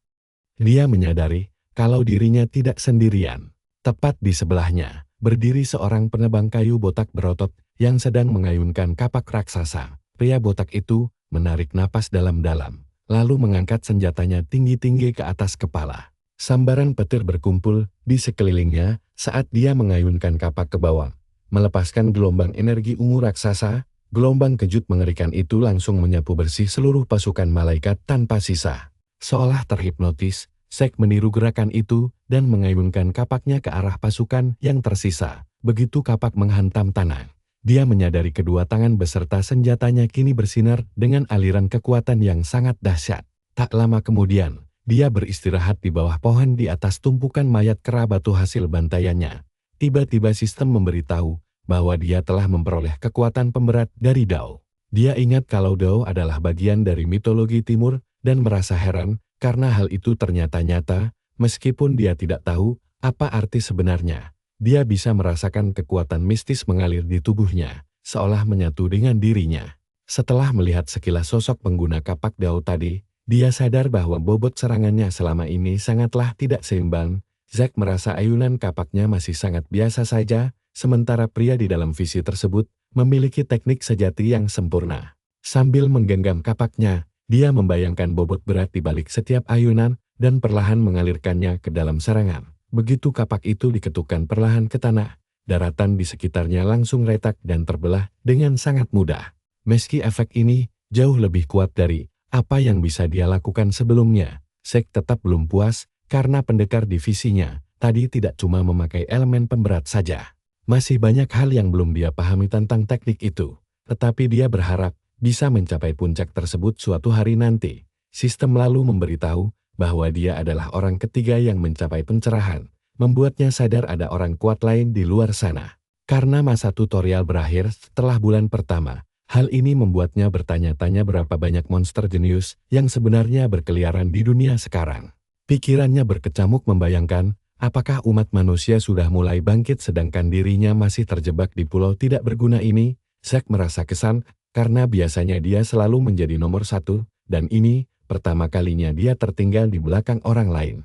Dia menyadari kalau dirinya tidak sendirian. Tepat di sebelahnya, berdiri seorang penebang kayu botak berotot yang sedang mengayunkan kapak raksasa. Pria botak itu menarik napas dalam-dalam, lalu mengangkat senjatanya tinggi-tinggi ke atas kepala. Sambaran petir berkumpul di sekelilingnya saat dia mengayunkan kapak ke bawah. Melepaskan gelombang energi ungu raksasa, gelombang kejut mengerikan itu langsung menyapu bersih seluruh pasukan malaikat tanpa sisa. Seolah terhipnotis, Zack meniru gerakan itu dan mengayunkan kapaknya ke arah pasukan yang tersisa. Begitu kapak menghantam tanah, dia menyadari kedua tangan beserta senjatanya kini bersinar dengan aliran kekuatan yang sangat dahsyat. Tak lama kemudian, dia beristirahat di bawah pohon di atas tumpukan mayat kera batu hasil bantaiannya. Tiba-tiba sistem memberitahu bahwa dia telah memperoleh kekuatan pemberat dari Dao. Dia ingat kalau Dao adalah bagian dari mitologi timur dan merasa heran karena hal itu ternyata nyata, meskipun dia tidak tahu apa arti sebenarnya. Dia bisa merasakan kekuatan mistis mengalir di tubuhnya, seolah menyatu dengan dirinya. Setelah melihat sekilas sosok pengguna kapak Dao tadi, dia sadar bahwa bobot serangannya selama ini sangatlah tidak seimbang. Zack merasa ayunan kapaknya masih sangat biasa saja, sementara pria di dalam visi tersebut memiliki teknik sejati yang sempurna. Sambil menggenggam kapaknya, dia membayangkan bobot berat di balik setiap ayunan dan perlahan mengalirkannya ke dalam serangan. Begitu kapak itu diketukkan perlahan ke tanah, daratan di sekitarnya langsung retak dan terbelah dengan sangat mudah. Meski efek ini jauh lebih kuat dari apa yang bisa dia lakukan sebelumnya, Zack tetap belum puas karena pendekar divisinya tadi tidak cuma memakai elemen pemberat saja. Masih banyak hal yang belum dia pahami tentang teknik itu, tetapi dia berharap bisa mencapai puncak tersebut suatu hari nanti. Sistem lalu memberitahu bahwa dia adalah orang ketiga yang mencapai pencerahan, membuatnya sadar ada orang kuat lain di luar sana. Karena masa tutorial berakhir setelah bulan pertama, hal ini membuatnya bertanya-tanya berapa banyak monster jenius yang sebenarnya berkeliaran di dunia sekarang. Pikirannya berkecamuk membayangkan, apakah umat manusia sudah mulai bangkit sedangkan dirinya masih terjebak di pulau tidak berguna ini? Zack merasa kesal karena biasanya dia selalu menjadi nomor satu, dan ini pertama kalinya dia tertinggal di belakang orang lain.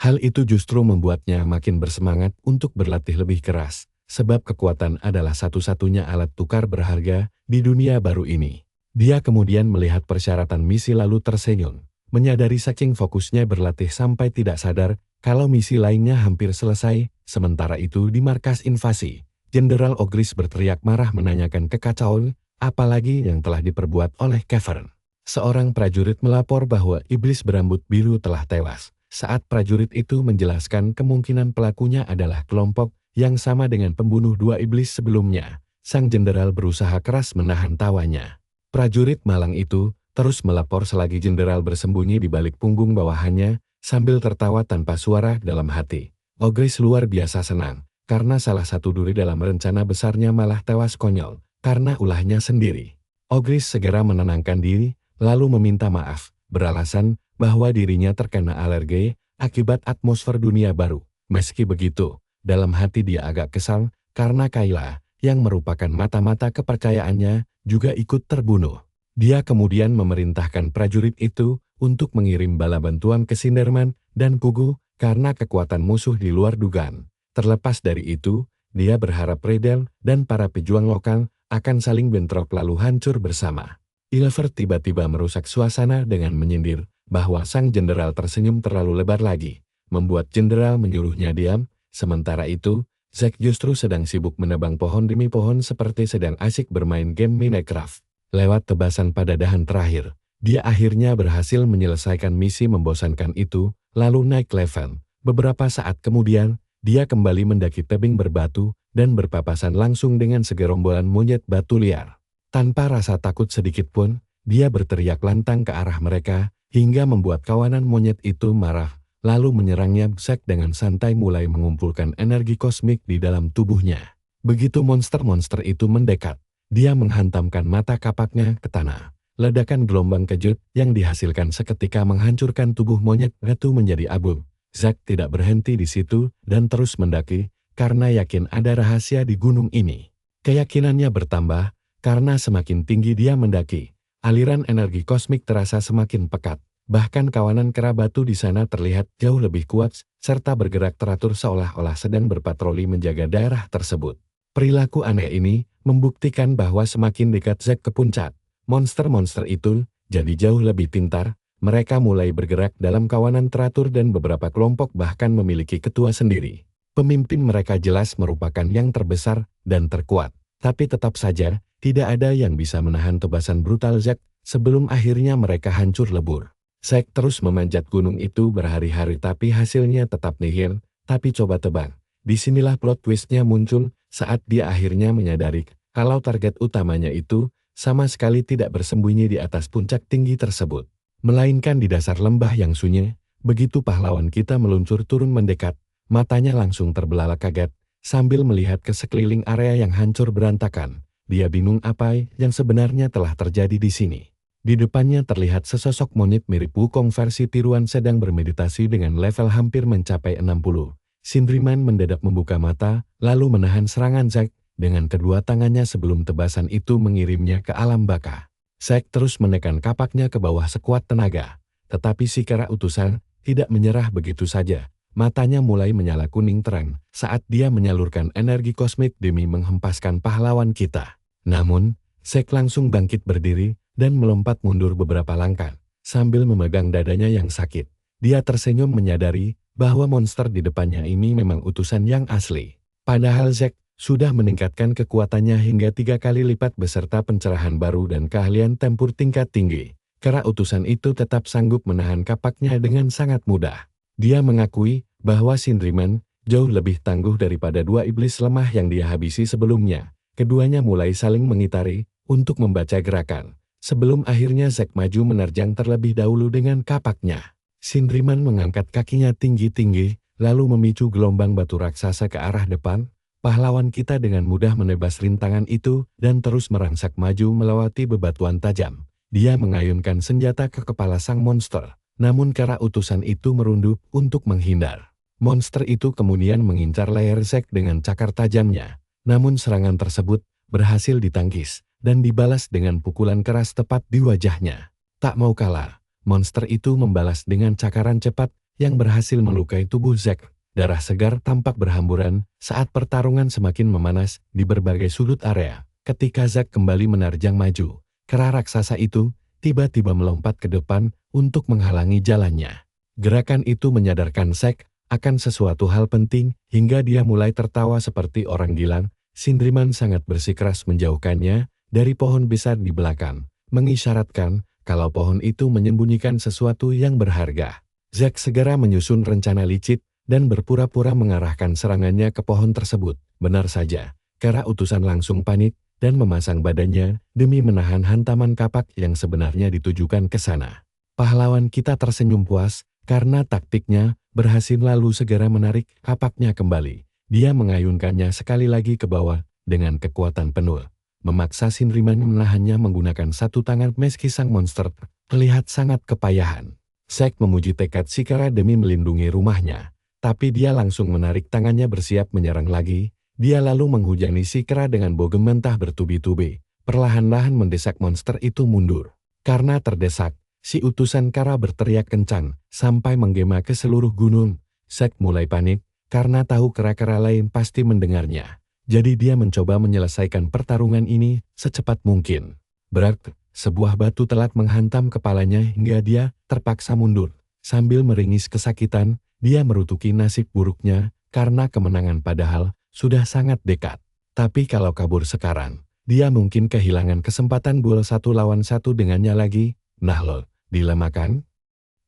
Hal itu justru membuatnya makin bersemangat untuk berlatih lebih keras, sebab kekuatan adalah satu-satunya alat tukar berharga di dunia baru ini. Dia kemudian melihat persyaratan misi lalu tersenyum, menyadari saking fokusnya berlatih sampai tidak sadar kalau misi lainnya hampir selesai. Sementara itu di markas invasi, Jenderal Ogris berteriak marah menanyakan kekacauan, apalagi yang telah diperbuat oleh Cavern. Seorang prajurit melapor bahwa iblis berambut biru telah tewas. Saat prajurit itu menjelaskan kemungkinan pelakunya adalah kelompok yang sama dengan pembunuh dua iblis sebelumnya, sang jenderal berusaha keras menahan tawanya. Prajurit malang itu terus melapor selagi jenderal bersembunyi di balik punggung bawahannya, sambil tertawa tanpa suara dalam hati. Ogris luar biasa senang, karena salah satu duri dalam rencana besarnya malah tewas konyol, karena ulahnya sendiri. Ogris segera menenangkan diri, lalu meminta maaf, beralasan bahwa dirinya terkena alergi akibat atmosfer dunia baru. Meski begitu, dalam hati dia agak kesal, karena Kayla, yang merupakan mata-mata kepercayaannya, juga ikut terbunuh. Dia kemudian memerintahkan prajurit itu untuk mengirim bala bantuan ke Sinderman dan Kugu, karena kekuatan musuh di luar dugaan. Terlepas dari itu, dia berharap Redel dan para pejuang lokal akan saling bentrok lalu hancur bersama. Ilver tiba-tiba merusak suasana dengan menyindir bahwa sang jenderal tersenyum terlalu lebar lagi, membuat jenderal menyuruhnya diam. Sementara itu, Zack justru sedang sibuk menebang pohon demi pohon seperti sedang asik bermain game Minecraft. Lewat tebasan pada dahan terakhir, dia akhirnya berhasil menyelesaikan misi membosankan itu, lalu naik level. Beberapa saat kemudian, dia kembali mendaki tebing berbatu dan berpapasan langsung dengan segerombolan monyet batu liar. Tanpa rasa takut sedikit pun, dia berteriak lantang ke arah mereka, hingga membuat kawanan monyet itu marah, lalu menyerangnya. Zack dengan santai mulai mengumpulkan energi kosmik di dalam tubuhnya. Begitu monster-monster itu mendekat, dia menghantamkan mata kapaknya ke tanah. Ledakan gelombang kejut yang dihasilkan seketika menghancurkan tubuh monyet itu menjadi abu. Zack tidak berhenti di situ dan terus mendaki, karena yakin ada rahasia di gunung ini. Keyakinannya bertambah, karena semakin tinggi dia mendaki, aliran energi kosmik terasa semakin pekat. Bahkan kawanan kera batu di sana terlihat jauh lebih kuat, serta bergerak teratur seolah-olah sedang berpatroli menjaga daerah tersebut. Perilaku aneh ini membuktikan bahwa semakin dekat Zack ke puncak, monster-monster itu jadi jauh lebih pintar. Mereka mulai bergerak dalam kawanan teratur dan beberapa kelompok bahkan memiliki ketua sendiri. Pemimpin mereka jelas merupakan yang terbesar dan terkuat, tapi tetap saja tidak ada yang bisa menahan tebasan brutal Zack sebelum akhirnya mereka hancur lebur. Zack terus memanjat gunung itu berhari-hari tapi hasilnya tetap nihil. Tapi coba tebak, disinilah plot twistnya muncul saat dia akhirnya menyadari kalau target utamanya itu sama sekali tidak bersembunyi di atas puncak tinggi tersebut, melainkan di dasar lembah yang sunyi. Begitu pahlawan kita meluncur turun mendekat, matanya langsung terbelalak kaget sambil melihat ke sekeliling area yang hancur berantakan. Dia bingung apa yang sebenarnya telah terjadi di sini. Di depannya terlihat sesosok monyet mirip Wukong versi tiruan sedang bermeditasi dengan level hampir mencapai 60. Sindriman mendadak membuka mata, lalu menahan serangan Zack dengan kedua tangannya sebelum tebasan itu mengirimnya ke alam baka. Zack terus menekan kapaknya ke bawah sekuat tenaga. Tetapi si kera utusan tidak menyerah begitu saja. Matanya mulai menyala kuning terang saat dia menyalurkan energi kosmik demi menghempaskan pahlawan kita. Namun, Zack langsung bangkit berdiri dan melompat mundur beberapa langkah, sambil memegang dadanya yang sakit. Dia tersenyum menyadari bahwa monster di depannya ini memang utusan yang asli. Padahal Zack sudah meningkatkan kekuatannya hingga 3 kali lipat beserta pencerahan baru dan keahlian tempur tingkat tinggi. Kera utusan itu tetap sanggup menahan kapaknya dengan sangat mudah. Dia mengakui bahwa Sindriman jauh lebih tangguh daripada 2 iblis lemah yang dia habisi sebelumnya. Keduanya mulai saling mengitari untuk membaca gerakan. Sebelum akhirnya Zack maju menerjang terlebih dahulu dengan kapaknya. Sindriman mengangkat kakinya tinggi-tinggi, lalu memicu gelombang batu raksasa ke arah depan. Pahlawan kita dengan mudah menebas rintangan itu dan terus merangsak maju melewati bebatuan tajam. Dia mengayunkan senjata ke kepala sang monster, namun kera utusan itu merunduk untuk menghindar. Monster itu kemudian mengincar leher Zack dengan cakar tajamnya, namun serangan tersebut berhasil ditangkis dan dibalas dengan pukulan keras tepat di wajahnya. Tak mau kalah, monster itu membalas dengan cakaran cepat yang berhasil melukai tubuh Zack. Darah segar tampak berhamburan saat pertarungan semakin memanas di berbagai sudut area. Ketika Zack kembali menerjang maju, kera raksasa itu tiba-tiba melompat ke depan untuk menghalangi jalannya. Gerakan itu menyadarkan Zack akan sesuatu hal penting hingga dia mulai tertawa seperti orang gila. Sindriman sangat bersikeras menjauhkannya dari pohon besar di belakang, mengisyaratkan kalau pohon itu menyembunyikan sesuatu yang berharga. Zack segera menyusun rencana licik dan berpura-pura mengarahkan serangannya ke pohon tersebut. Benar saja, kera utusan langsung panik dan memasang badannya demi menahan hantaman kapak yang sebenarnya ditujukan ke sana. Pahlawan kita tersenyum puas karena taktiknya berhasil lalu segera menarik kapaknya kembali. Dia mengayunkannya sekali lagi ke bawah dengan kekuatan penuh, memaksa Sindriman menahannya menggunakan satu tangan meski sang monster terlihat sangat kepayahan. Zack memuji tekad si kera demi melindungi rumahnya. Tapi dia langsung menarik tangannya bersiap menyerang lagi. Dia lalu menghujani si kera dengan bogem mentah bertubi-tubi. Perlahan-lahan mendesak monster itu mundur. Karena terdesak, si utusan kera berteriak kencang sampai menggema ke seluruh gunung. Zack mulai panik karena tahu kera-kera lain pasti mendengarnya. Jadi dia mencoba menyelesaikan pertarungan ini secepat mungkin. Berat, sebuah batu telat menghantam kepalanya hingga dia terpaksa mundur. Sambil meringis kesakitan, dia merutuki nasib buruknya karena kemenangan padahal sudah sangat dekat. Tapi kalau kabur sekarang, dia mungkin kehilangan kesempatan duel 1 lawan 1 dengannya lagi. Nah loh, dilema kan?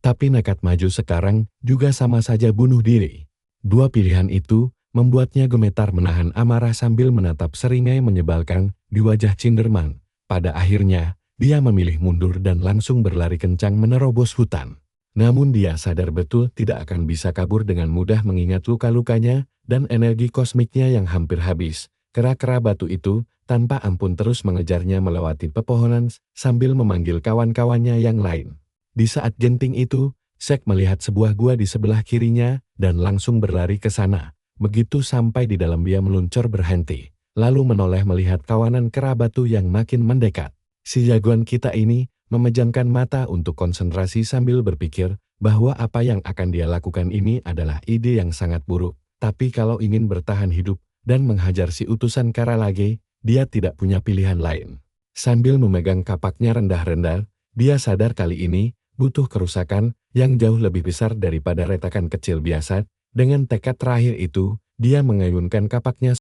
Tapi nekat maju sekarang juga sama saja bunuh diri. Dua pilihan itu membuatnya gemetar menahan amarah sambil menatap seringai menyebalkan di wajah Sindriman. Pada akhirnya, dia memilih mundur dan langsung berlari kencang menerobos hutan. Namun dia sadar betul tidak akan bisa kabur dengan mudah mengingat luka-lukanya dan energi kosmiknya yang hampir habis. Kera-kera batu itu tanpa ampun terus mengejarnya melewati pepohonan sambil memanggil kawan-kawannya yang lain. Di saat genting itu, Zack melihat sebuah gua di sebelah kirinya dan langsung berlari ke sana. Begitu sampai di dalam dia meluncur berhenti, lalu menoleh melihat kawanan kerabatu yang makin mendekat. Si jagoan kita ini memejamkan mata untuk konsentrasi sambil berpikir bahwa apa yang akan dia lakukan ini adalah ide yang sangat buruk. Tapi kalau ingin bertahan hidup dan menghajar si utusan Karalage, dia tidak punya pilihan lain. Sambil memegang kapaknya rendah-rendah, dia sadar kali ini butuh kerusakan yang jauh lebih besar daripada retakan kecil biasa. Dengan tekad terakhir itu, dia mengayunkan kapaknya